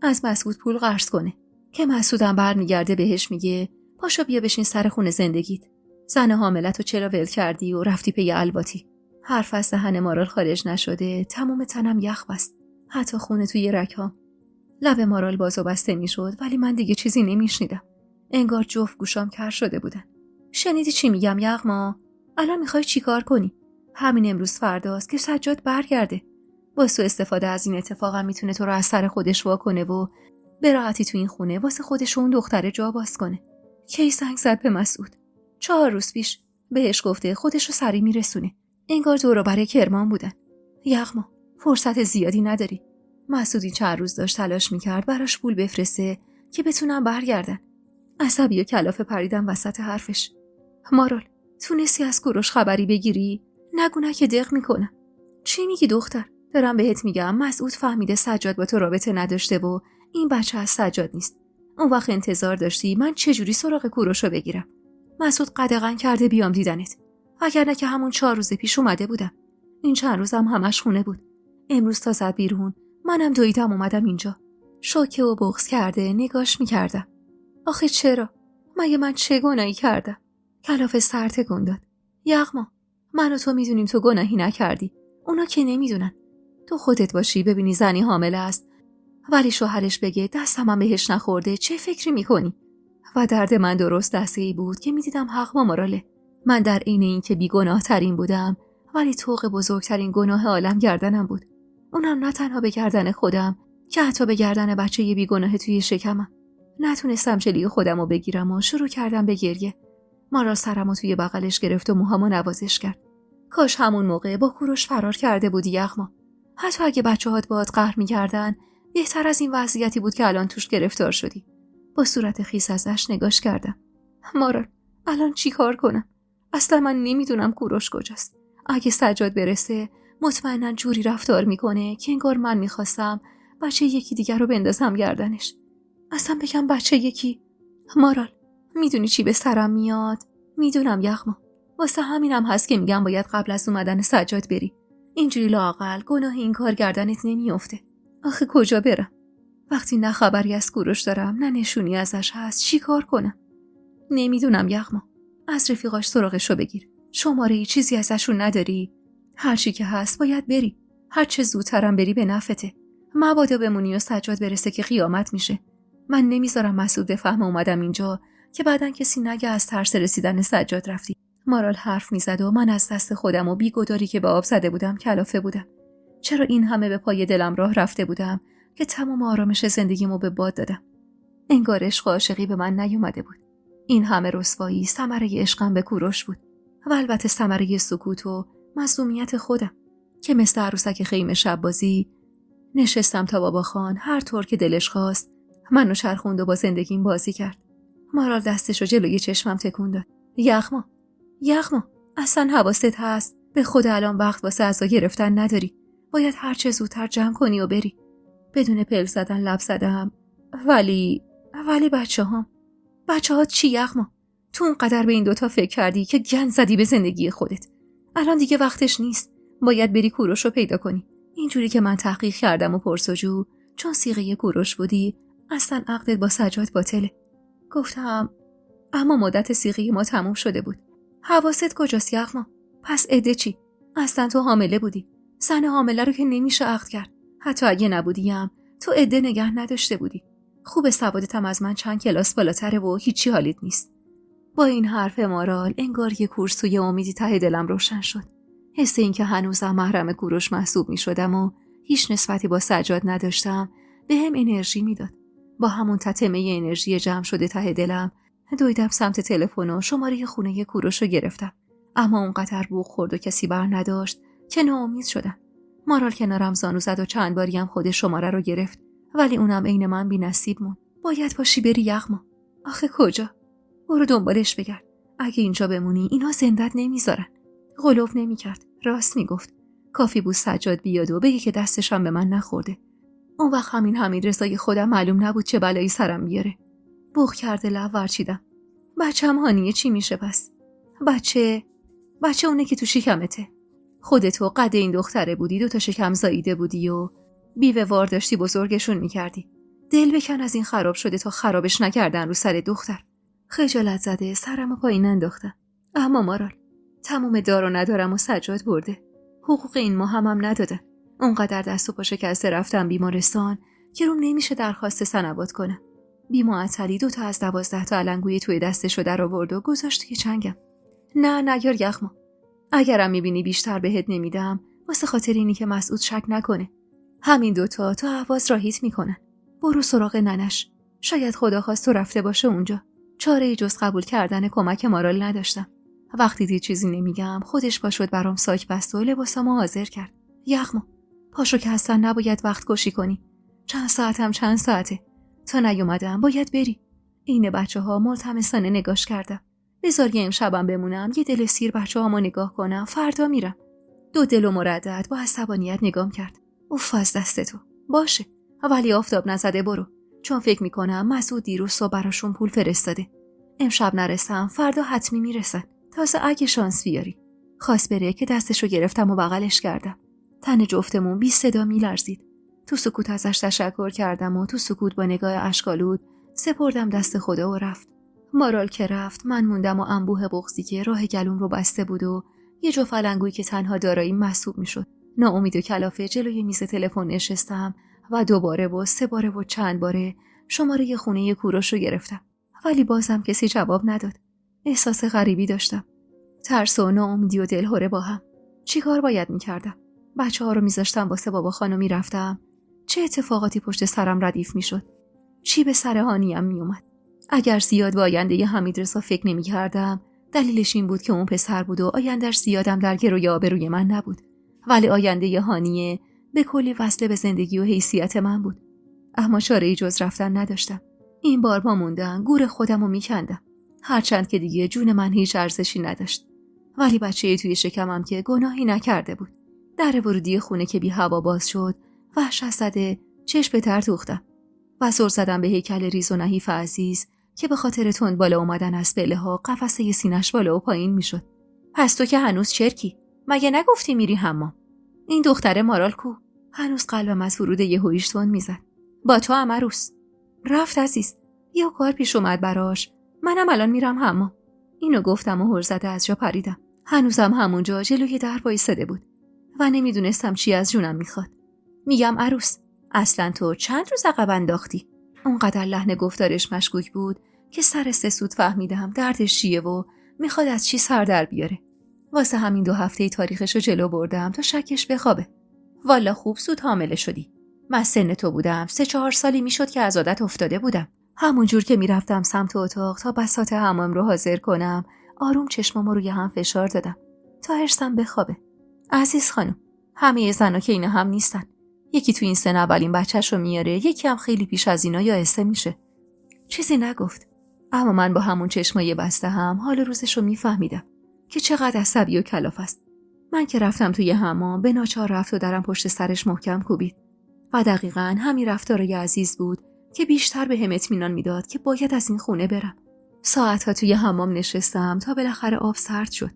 از مسعود پول قرض کنه که مسعودم برمیگرده بهش میگه پاشو بیا بشین سر خون زندگیت. زن حاملتو چرا ول کردی و رفتی پی الباتی؟ حرف از دهن مارال خارج نشده تمام تنم یخ بست، حتی خونه توی رگ‌ها. لب مارال باز و بسته میشد ولی من دیگه چیزی نمیشنیدم. انگار جفت گوشام کر شده بودن. شنیدی چی میگم یغما؟ الان میخوای چیکار کنی؟ همین امروز فرداست که سجاد برگرده. با سوء استفاده از این اتفاقم میتونه تو رو از سر خودش وا کنه و به راحتی تو این خونه واسه خودش و اون دختره جا باز کنه. کی زنگ زد به مسعود؟ 4 روز پیش بهش گفته خودش رو سری میرسونه. انگار دور و بر کرمان بودن. یغما فرصت زیادی نداری. مسعود این چند روز داشت تلاش میکرد براش پول بفرسته که بتونم برگردن. عصبی و کلافه پریدم وسط حرفش. مارال تونستی از کوروش خبری بگیری؟ نگو که دق میکنم. چی میگی دختر؟ دارم بهت میگم مسعود فهمیده سجاد با تو رابطه نداشته و این بچه از سجاد نیست. اون وقت انتظار داشتی من چجوری سراغ کوروشو بگیرم؟ مسعود قدغن کرده بیام دیدنت. وگرنه که همون 4 روز پیش اومده بودم. این چند روزم همش خونه بود. امروز تا زد بیرون منم دویدم اومدم اینجا. شوکه و بغض کرده نگاش میکردم. آخه چرا؟ مگه من چه گناهی کردم؟ کلافه سر تکون داد. یغما من و تو میدونیم تو گناهی نکردی. اونا که نمیدونن. تو خودت باشی ببینی زنی حامله است ولی شوهرش بگه دستم هم بهش نخورده چه فکری میکنی؟ و درد من درست دسته ای بود که میدیدم حق با ماراله. من در عین این که بیگناه ترین بودم ولی طوق بزرگترین گناه عالم گردنم بود. اونم نه تنها به گردن خودم که حتی به گردن بچه یه بیگناه توی شکمم. نتونستم جلوی خودم رو بگیرم و شروع کردم به گریه. مارال سرمو توی بغلش گرفت و موهامو نوازش کرد. کاش همون موقع با کوروش فرار کرده بودی یغما. حتی اگه بچه‌هات باهات قهر می‌کردن بهتر از این وضعیتی بود که الان توش گرفتار شدی. با صورت خیس ازش نگاش کردم. مارال الان چی کار کنم؟ اصلا من نمیدونم کوروش کجاست. اگه سجاد برسه مطمئناً جوری رفتار میکنه که انگار من میخواستم بچه یکی دیگر رو بندازم گردنش. اصلا بگم بچه یکی؟ مارال میدونی چی به سرم میاد؟ میدونم یغما. واسه همینم هست که میگم باید قبل از اومدن سجاد بری. اینجوری لااقل گناه این کار گردنت نمیافته. آخه کجا برم؟ وقتی نه خبری از کوروش دارم نه نشونی ازش هست چی کار کنم؟ نمیدونم یغما. از رفیقاش سراغشو بگیر. شماره ای چیزی ازشون نداری؟ هر چی که هست باید بری. هر چه زودترم بری به نفته. مبادا بمونی و سجاد برسه که قیامت میشه. من نمیذارم مسعود بفهمه اومدم اینجا که بعدن کسی نگه از ترس رسیدن سجاد رفتی. مارال حرف میزد و من از دست خودم و بیگداری که به آب زده بودم کلافه بودم. چرا این همه به پای دلم راه رفته بودم که تمام آرامش زندگیمو به باد دادم. انگار عشق و عاشقی به من نیومده بود. این همه رسوایی ثمره عشقم به کوروش بود و البته ثمره سکوت و مظلومیت خودم که مثل عروسک خیمه شب بازی نشستم تا بابا خان هر طور که دلش خواست منو چرخوند و با زندگیم بازی کرد. مارال دستشو جلوی چشمم تکون داد. یغما اصلا حواست هست؟ به خدا الان وقت واسه عزا گرفتن نداری. باید هر چه زودتر جمع کنی و بری. بدون پل زدن لب زدم. ولی بچه ها چی یغما؟ تو اونقدر به این دوتا فکر کردی که گند زدی به زندگی خودت. الان دیگه وقتش نیست. باید بری کوروش رو پیدا کنی. اینجوری که من تحقیق کردم و پرسجو چون صیغه کوروش بودی اصلا عقدت با سجاد باطله. گفتم اما مدت صیغه ما تموم شده بود. حواست کجاست یغما؟ پس عده چی؟ اصلا تو حامله بودی. زن حامله رو که نمیشه عقد کرد. حتی اگه نبودیم تو عده نگه نداشته بودی. خوب سوادتم از من چند کلاس بالاتره و هیچی حالیت نیست. با این حرف مارال انگار یه کورسوی امیدی ته دلم روشن شد. حس این که هنوزم محرم کوروش محسوب می شدم و هیچ نسبتی با سجاد نداشتم به هم انرژی می داد. با همون تتمه انرژی جمع شده ته دلم دویدم سمت تلفن و شماره خونه کوروش رو گرفتم. اما اونقدر بوق خورد و کسی بر نداشت که ناامید شدم. مارال کنارم زانو زد و چند باری هم خود شماره رو گرفت ولی اونم عین من بی نصیب موند. باید باشی بری یغما. آخه کجا؟ برو دنبالش بگرد. اگه اینجا بمونی اینا زندت نمیذارن. غلوف نمیکرد. راست میگفت. کافی بود سجاد بیاد و بگه که دستش هم به من نخورده. اون وقت همین حمید رضای خودم معلوم نبود چه بلایی سرم بیاره. بوق کرده لب ورچیدم. بچه‌م هانیه چی میشه پس؟ بچه اونه که تو شکمته. خودتو قد این دختره بودی 2 تا شکم زاییده بودی و بیوه وار داشتی بزرگشون میکردی. دل بکن از این خراب شده تا خرابش نکردن رو سر دختر. خجالت زده سرمو پایین انداختم. اما مارال، تموم دار و ندارم و سجاد برده. حقوق این ماه هم ندادن. اونقدر دست و پا شکسته رفتم بیمارستان که روم نمیشه درخواست سنوات کنم. بی معطلی 2 تا از 12 تا علنگوی توی دستشو در آورد و گذاشت توی چنگم. نه یار یخما، اگرم میبینی بیشتر بهت نمیدم واسه خاطر اینی که مسعود شک نکنه. همین 2 تا اهواز راهیت میکنن. برو سراغ ننش. شاید خدا خواست تو رفته باشه اونجا. چاره جز قبول کردن کمک مارال نداشتم. وقتی دید چیزی نمیگم خودش پا شد برام ساک بست و لباسامو حاضر کرد. یخما، پاشو که اصلا نباید وقت کشی کنی. چند ساعته. تا نیومدم باید بری. این بچه‌ها ملتمسانه نگاش کردم. بذار یه امشبم بمونم، یه دل سیر بچه‌هامو نگاه کنم، فردا میرم. 2 دل و مردد با عصبانیت نگام کرد. اوف از دست تو. باشه، ولی آفتاب نزده برو. چون فکر میکنم مسعود دیروز صبح براشون پول فرستاده. امشب نرسم فردا حتمی میرسن. تازه اگه شانس بیاری. خواست بره که دستشو گرفتم و بغلش کردم. تن جفتمون بی صدا میلرزید. تو سکوت ازش تشکر کردم و تو سکوت با نگاه اشک‌آلود سپردم دست خدا و رفت. مارال که رفت من موندم و انبوه بغضی که راه گلوم رو بسته بود و یه جفت علنگویی که تنها داراییم محسوب میشد. ناامید و کلافه جلوی میز تلفن نشستم و 2 باره و 3 باره و چند باره شماره خونه کوروش رو گرفتم. ولی بازم کسی جواب نداد. احساس غریبی داشتم. ترس و ناامیدی و دلهره با هم. چیکار باید میکردم؟ بچه‌ها رو میذاشتم واسه بابا خانم میرفتم. چه اتفاقاتی پشت سرم ردیف میشد؟ چی به سر هانیم میومد؟ اگر زیاد به آینده حمیدرضا فکر نمی‌کردم، دلیلش این بود که اون پسر بود و آینده‌اش زیادم در گروی آبروی من نبود. ولی آینده هانیه به کلی وصله به زندگی و حیثیت من بود. اما چاره‌ای جز رفتن نداشتم. این بار با موندن گور خودم رو میکندم. هرچند که دیگه جون من هیچ ارزشی نداشت. ولی بچه‌ای توی شکمم که گناهی نکرده بود. در ورودی خونه که بی هوا باز شد، وحشت زده چشم به در دوختم و زل زدم به هیکل ریز و نحیف عزیز که به خاطر تند بالا اومدن از پله‌ها قفسه سینه‌اش بالا و پایین میشد. پس تو که هنوز چرکی؟ مگه نگفتی میری حمام؟ این دختر مارال کو؟ هنوز قلبم از ورود یهویش تند میزد. با تو عروس. رفت عزیز. یا کار پیش اومد براش. منم الان میرم حمام. اینو گفتم و هر زده از جا پریدم. هنوزم همونجا جلوی در وایساده بود و نمیدونستم چی از جونم میخواد. میگم عروس، اصلا تو چند روز عقب انداختی؟ اونقدر لحن گفتارش مشکوک بود که سر 3 سود فهمیدم دردش چیه و میخواد از چی سر در بیاره. واسه همین 2 هفته تاریخشو جلو بردم تا شکش بخوابه. والا خوب زود حامله شدی. من سن تو بودم 3-4 سالی میشد که از عادت افتاده بودم. همون جور که میرفتم سمت اتاق تا بساط حمام رو حاضر کنم، آروم چشمامو روی هم فشار دادم تا حرصم بخوابه. عزیز خانم، همه زنا که اینا هم نیستن. یکی تو این سن اولین بچه‌شو میاره، یکی هم خیلی پیش از اینا یائسه میشه. چیزی نگفت، اما من با همون چشمای بسته هم حال روزشو میفهمیدم که چقدر عصبی و کلاف است. من که رفتم توی حمام به ناچار رفت و درم پشت سرش محکم کوبید و دقیقاً همین رفتارای عزیز بود که بیشتر به هم اطمینان میداد که باید از این خونه برم. ساعتها توی حمام نشستم تا بالاخره آب سرد شد.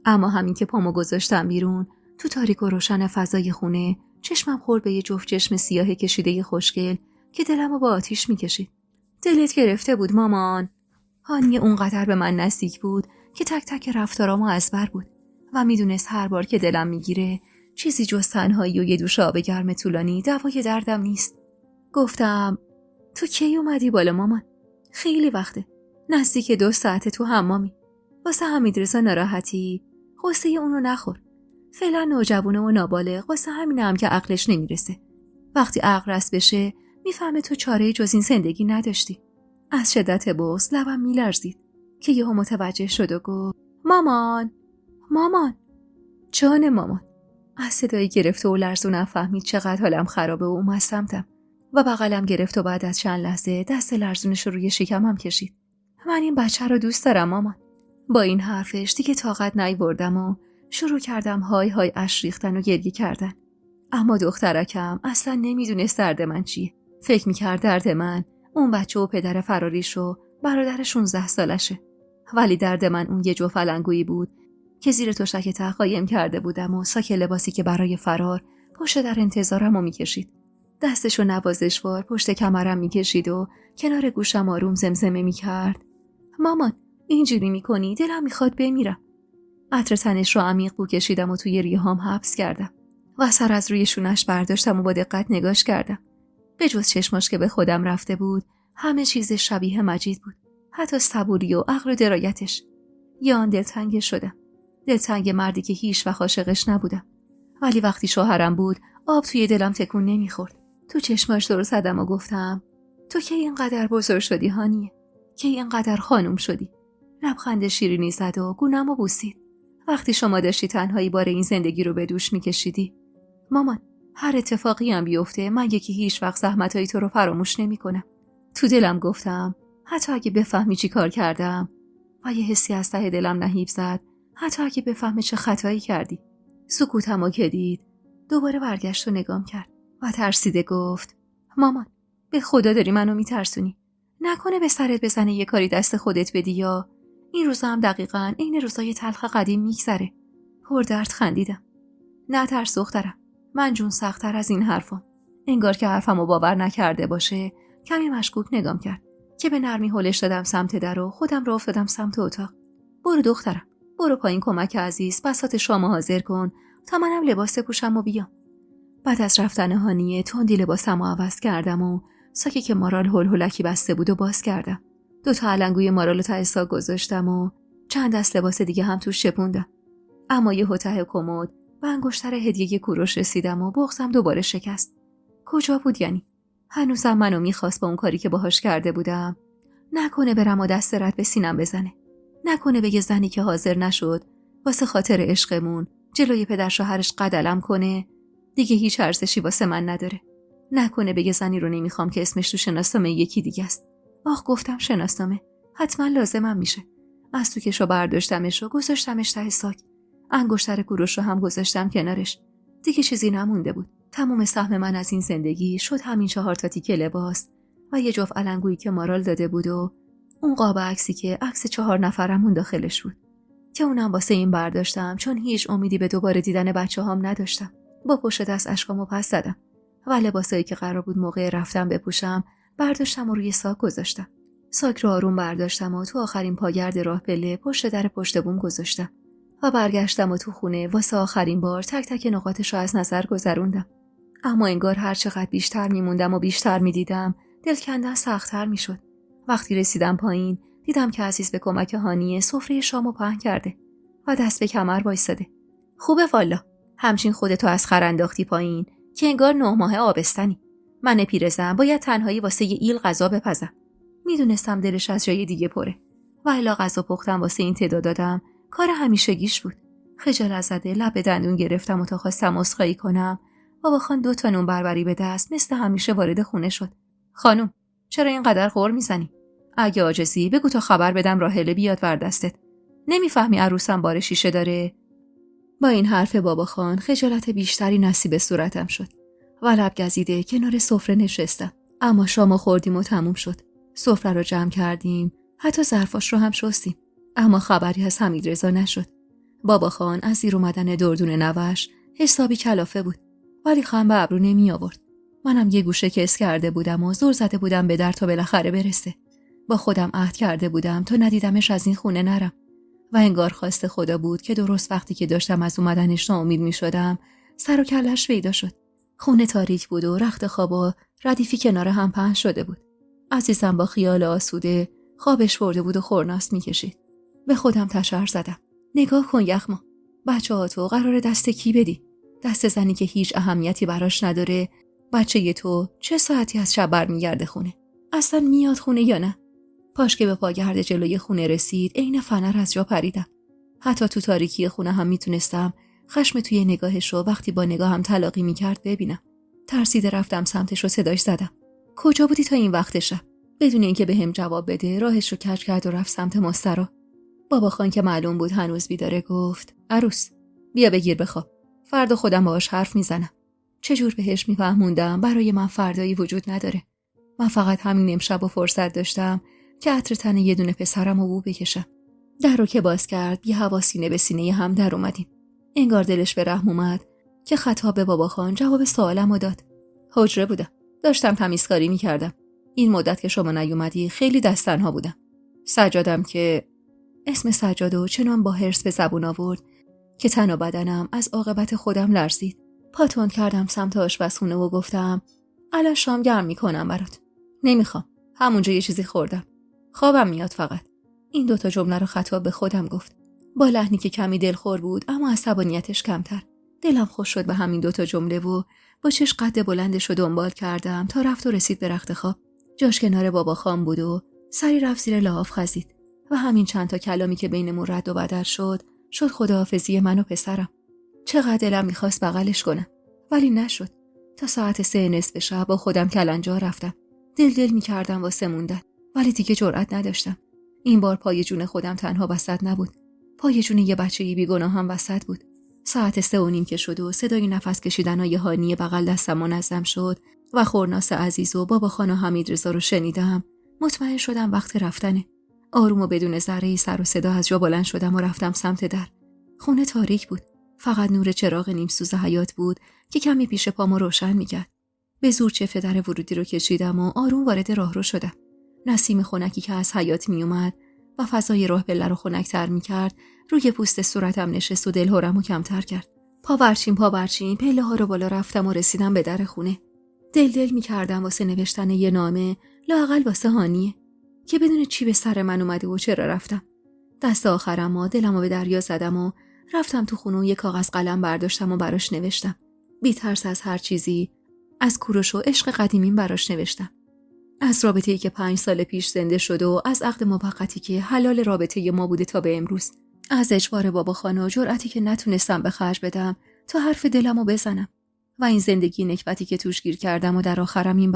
اما همین که پامو گذاشتم بیرون تو تاریک و روشن فضای خونه، چشمم خورد به یه جفت چشم سیاه کشیده خوشگل که دلمو با آتیش میکشید. دلت گرفته بود مامان. هانی اونقدر به من نزدیک بود که تک تک رفتارامو ازبر بود و میدونست هر بار که دلم میگیره چیزی جز تنهایی و یه دوش آب گرم طولانی دوای دردم نیست. گفتم تو کی اومدی بالا مامان؟ خیلی وقته. نزدیک 2 ساعته تو حمامی. واسه حمیدرضا ناراحتی؟ قصه اونو نخور. فعلا نوجوانه و نابالغ، واسه همینم که عقلش نمیرسه. وقتی عقل رس بشه میفهمه تو چاره جز این زندگی نداشتی. از شدت بغض لبم میلرزید که یهو متوجه شد و گفت مامان. جان مامان. از صدای گرفته و لرزونم فهمید چقدر حالم خرابه و اومد سمتم و بغلم گرفت و بعد از چند لحظه دست لرزونش رو روی شکمم کشید. من این بچه رو دوست دارم مامان. با این حرفش دیگه طاقت نیاوردم و شروع کردم های اشک ریختن و گریه کردن. اما دخترکم اصلا نمیدونست درد من چیه. فکر میکرد درد من اون بچه و پدر فراریش و برادر 16 سالشه. ولی درد من اون یه جفت علنگویی بود که زیر تشک ته قایم کرده بودم و ساک لباسی که برای فرار پشت در انتظارم رو میکشید. دستشو نوازشوار پشت کمرم میکشید و کنار گوشم آروم زمزمه میکرد. مامان اینجوری میکنی دلم میخواد بمیرم. عطر تنش رو عمیق بو کشیدم و توی ریه‌هام حبس کردم و سر از روی شونش برداشتم و با دقت نگاش کردم. به جز چشماش که به خودم رفته بود همه چیز شبیه مجید بود، حتی صبوری و عقل و درایتش. یا آن دلتنگ شدم، دلتنگ مردی که هیچ وقت عاشقش نبودم، ولی وقتی شوهرم بود آب توی دلم تکون نمیخورد. تو چشماش دور زدم و گفتم تو کی اینقدر بزرگ شدی هانیه؟ کی اینقدر خانم شدی؟ لبخند شیرینی زد و گونه‌مو بوسید. وقتی شما داشتی تنهایی بار این زندگی رو به دوش میکشیدی. مامان هر اتفاقی هم بیفته من یکی هیچ وقت زحمتای تو رو فراموش نمیکنم. تو دلم گفتم حتی اگه بفهمی چی کار کردم، و یه حسی از ته دلم نهیب زد حتی اگه بفهمی چه خطایی کردی. سکوتمو که دید دوباره برگشت و نگام کرد و ترسیده گفت مامان به خدا داری منو میترسونی. نکنه به سرت بزنه یه کاری دست خودت بدی یا این روزا هم دقیقاً عین روزای تلخ قدیم میگذره. پردرد خندیدم. نه ترس دخترم، من جون سخت‌تر از این حرفم. انگار که حرفمو باور نکرده باشه کمی مشکوک نگام کرد که به نرمی هلش دادم سمت در و خودم راه افتادم سمت اتاق. برو دخترم، برو پایین کمک عزیز بساط شام حاضر کن تا منم لباس پوشم و بیام. بعد از رفتن هانیه تندی لباسمو عوض کردم و ساکی که مارال هلهلکی بسته بود و باز کردم. 2 علنگوی مارالو ته ساک گذاشتم و چند دست لباس دیگه هم توش شپوندم. اما یه ته کمد و انگشتر هدیه کوروش رسیدم و بغضم دوباره شکست. کجا بود یعنی؟ هنوزم منو میخواست با اون کاری که باهاش کرده بودم. نکنه برم و دست رد به سینم بزنه. نکنه بگه زنی که حاضر نشد واسه خاطر عشقمون جلوی پدر شوهرش قدلم کنه دیگه هیچ ارزشی واسه من نداره. نکنه بگه زنی رو نمیخوام که اسمش تو شناسنامه یکی دیگه است. آخ گفتم شناسنامه، حتما لازمم میشه. از تو کشو برداشتمش و گذاشتمش ته ساک. انگشتر کوروش رو هم گذاشتم کنارش. دیگه چیزی نمونده بود. تمام سهم من از این زندگی شد همین 4 تیکه لباس و یه جفت علنگویی که مارال داده بود و اون قاب عکسی که عکس 4 نفرمون داخلش بود که اونم واسه این برداشتم چون هیچ امیدی به دوباره دیدن بچه‌هام نداشتم. با پشت دست اشکامو پس زدم و لباسایی که قرار بود موقع رفتن بپوشم برداشتم و روی ساک گذاشتم. ساک رو آروم برداشتم و تو آخرین پاگرد راه پله پشت در پشت بوم گذاشتم و برگشتم و تو خونه واسه آخرین بار تک تک نقاطش رو از نظر گذروندم. اما انگار هر چقدر بیشتر میموندم و بیشتر میدیدم دل کندن سخت‌تر میشد. وقتی رسیدم پایین دیدم که عزیز به کمک هانیه سفره شامو پهن کرده و دست به کمر وایساده. خوبه والا، همچین خودتو از خر انداختی پایین که انگار 9 ماه آبستنی. من پیرزن باید تنهایی واسه یه ایل غذا بپزم. میدونستم دلش از جای دیگه پره و الا غذا پختم واسه این تعداد دادم کار همیشگیش بود. خجالت زده لب به دندون گرفتم و تا خواستم عذرخواهی کنم بابا خان 2 تا نون بربری به دست مثل همیشه وارد خونه شد. خانم چرا اینقدر غر میزنی؟ اگه عاجزی بگو تا خبر بدم راحله بیاد ور دستت. نمیفهمی عروسم بار شیشه داره؟ با این حرف بابا خان خجالت بیشتری نصیب صورتم شد و لب گزیده کنار سفره نشستم. اما شامو خوردیم و تموم شد. سفره رو جمع کردیم، حتی ظرفاش رو هم شستیم. اما خبری از حمیدرضا نشد. بابا خان از زیر اومدن دردون نوش حسابی کلافه بود، ولی خم به ابرو نمی آورد. منم یه گوشه کس کرده بودم و زور زده بودم به در تا بالاخره برسه. با خودم عهد کرده بودم تا ندیدمش از این خونه نرم و انگار خواست خدا بود که درست وقتی که داشتم از اومدنش ناامید می شدم سر و کلش پیدا شد. خونه تاریک بود و رخت خوابا ردیفی کنار هم پهن شده بود. عزیزم با خیال آسوده خوابش برده بود و خورناس می کشید. به خودم تشر زدم. نگاه کن یخما، بچه‌ها تو قراره دست کی بدی؟ دست زنی که هیچ اهمیتی براش نداره. بچه تو چه ساعتی از شب برمیگرده خونه؟ اصلا میاد خونه یا نه؟ پاش که به پاگرد جلوی خونه رسید عین فنر از جا پریدم. حتی تو تاریکی خونه هم میتونستم خشم توی نگاهش رو وقتی با نگاهم تلاقی میکرد ببینم. ترسیده رفتم سمتش و صداش زدم. کجا بودی تا این وقت شب؟ بدون اینکه بهم جواب بده راهش رو کج کرد و رفت سمت مسترا. بابا خان که معلوم بود هنوز بیداره گفت عروس بیا بگیر بخواب، فردا خودم باهاش حرف میزنم. چجور بهش میفهموندم برای من فردایی وجود نداره. من فقط همین امشب و فرصت داشتم که عطر تن یه دونه پسرم رو بو بکشم. در رو که باز کرد یه هوا سینه به سینه هم در اومدیم. انگار دلش به رحم اومد که خطاب بابا خان جواب سوالم رو داد حجره بودم. داشتم تمیزکاری میکردم. این مدت که شما نیومدی خیلی دست تنها بودم. سجادم که اسم سجادو چنان با حرص به زبون آورد که تن و بدنم از عاقبت خودم لرزید. پاتون کردم سمت آشپزخونه و گفتم الان شام گرم میکنم برات. نمیخوام. همونجا یه چیزی خوردم. خوابم میاد فقط. این دوتا جمله رو خطاب به خودم گفت. با لحنی که کمی دلخور بود اما عصبانیتش کمتر. دلم خوش شد به همین دوتا جمله و با چش قد بلندش رو دنبال کردم تا رفت و رسید به رخت خواب. جاش کنار بابا خان بود و سری رفت زیر لحاف خزید و همین چند تا کلامی که بینمون رد و بدل شد خداحافظی من و پسرم. چقدر دلم میخواست بغلش کنم ولی نشد. تا ساعت 3 نصف شب با خودم کلنجار رفتم. دل میکردم واسه موندن ولی دیگه جرئت نداشتم. این بار پای جون خودم تنها وسط نبود. پای جون یه بچه‌ای بیگناه هم وسط بود. ساعت 3:30 که شد و صدای نفس کشیدنای هانی بغل دستم منظم شد و خورناس عزیز و بابا خان و حمید رضا رو شنیدم. مطمئن شدم وقت رفتنه. آروم و بدون ذره‌ای سر و صدا از جا بلند شدم و رفتم سمت در. خونه تاریک بود. فقط نور چراغ نیم سوز حیاط بود که کمی پیش پامو روشن می‌کرد. به زور چفت در ورودی رو کشیدم و آروم وارد راهرو شدم. نسیم خنکی که از حیاط میومد و فضای راه پله رو خنک‌تر می‌کرد روی پوست صورتم نشست و دلهرمو کمتر کرد. پا برچین پله‌ها رو بالا رفتم و رسیدم به در خونه. دل می‌کردم واسه نوشتن یه نامه، لااقل واسه هانیه، که بدون چی به سر من اومده و چرا رفتم. دست آخرم دلمو به دریا زدم و رفتم تو خونه و یه کاغذ قلم برداشتم و براش نوشتم. بی ترس از هر چیزی، از کوروش و عشق قدیمیم براش نوشتم. از رابطه‌ای که 5 سال پیش زنده شد و از عقد موقتی که حلال رابطه ما بوده تا به امروز. از اجبار بابا خان و جرأتی که نتونستم به خرج بدم تا حرف دلمو بزنم. و این زندگی نکبتی که توش گیر کردم و در آخرم این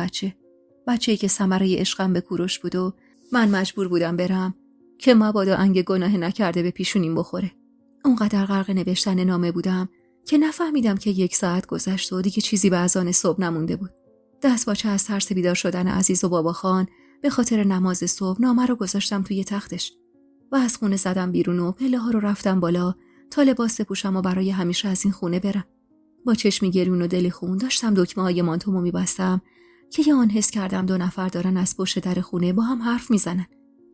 بچه‌ای که ثمره عشقم به کوروش بود و من مجبور بودم برم که مبادا انگ گناه نکرده به پیشونیم بخوره. اونقدر غرق نوشتن نامه بودم که نفهمیدم که 1 ساعت گذشت و دیگه چیزی به اذان صبح نمونده بود. دست باچه از ترس بیدار شدن عزیز و بابا خان به خاطر نماز صبح نامه رو گذاشتم توی تختش و از خونه زدم بیرون و پله‌ها رو رفتم بالا تا لباس بپوشم و برای همیشه از این خونه برم. با چشمی گرون و دل خون داشتم دکمه‌های مانتومو می‌بستم که یه آن حس کردم 2 نفر دارن از پشت در خونه با هم حرف میزنن.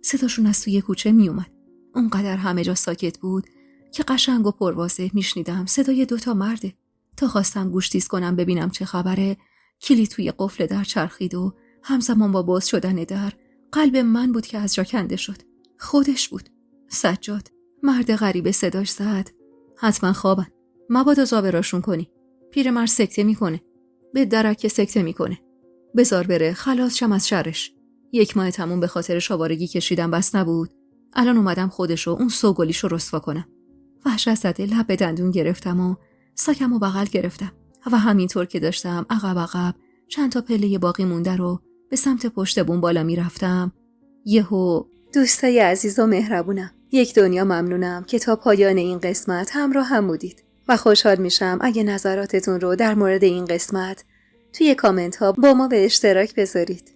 صداشون از توی کوچه میومد. اونقدر همه جا ساکت بود که قشنگ و پرواضح میشنیدم صدای 2 تا مرده. تا خواستم گوش تیز کنم ببینم چه خبره، کلید توی قفل در چرخید و همزمان با باز شدن در قلب من بود که از جا کنده شد. خودش بود. سجاد. مرد غریب صداش زد. حتما خوابن. مبادا زابراشون کنی. پیرمرد سکته میکنه. به درک سکته میکنه. بذار بره خلاص شم از شرش. 1 ماه تموم به خاطر شاوارگی کشیدم بس نبود. الان اومدم خودشو اون سوگلیشو رسوا کنم. وحشت زده لب به دندون گرفتم و ساکمو بغل گرفتم و همینطور که داشتم عقب چند تا پله باقی مونده رو به سمت پشت بوم بالا میرفتم. یهو دوستای عزیز و مهربونم، یک دنیا ممنونم که تا پایان این قسمت همراه هم بودید و خوشحال میشم اگه نظراتتون رو در مورد این قسمت توی کامنت ها با ما به اشتراک بذارید.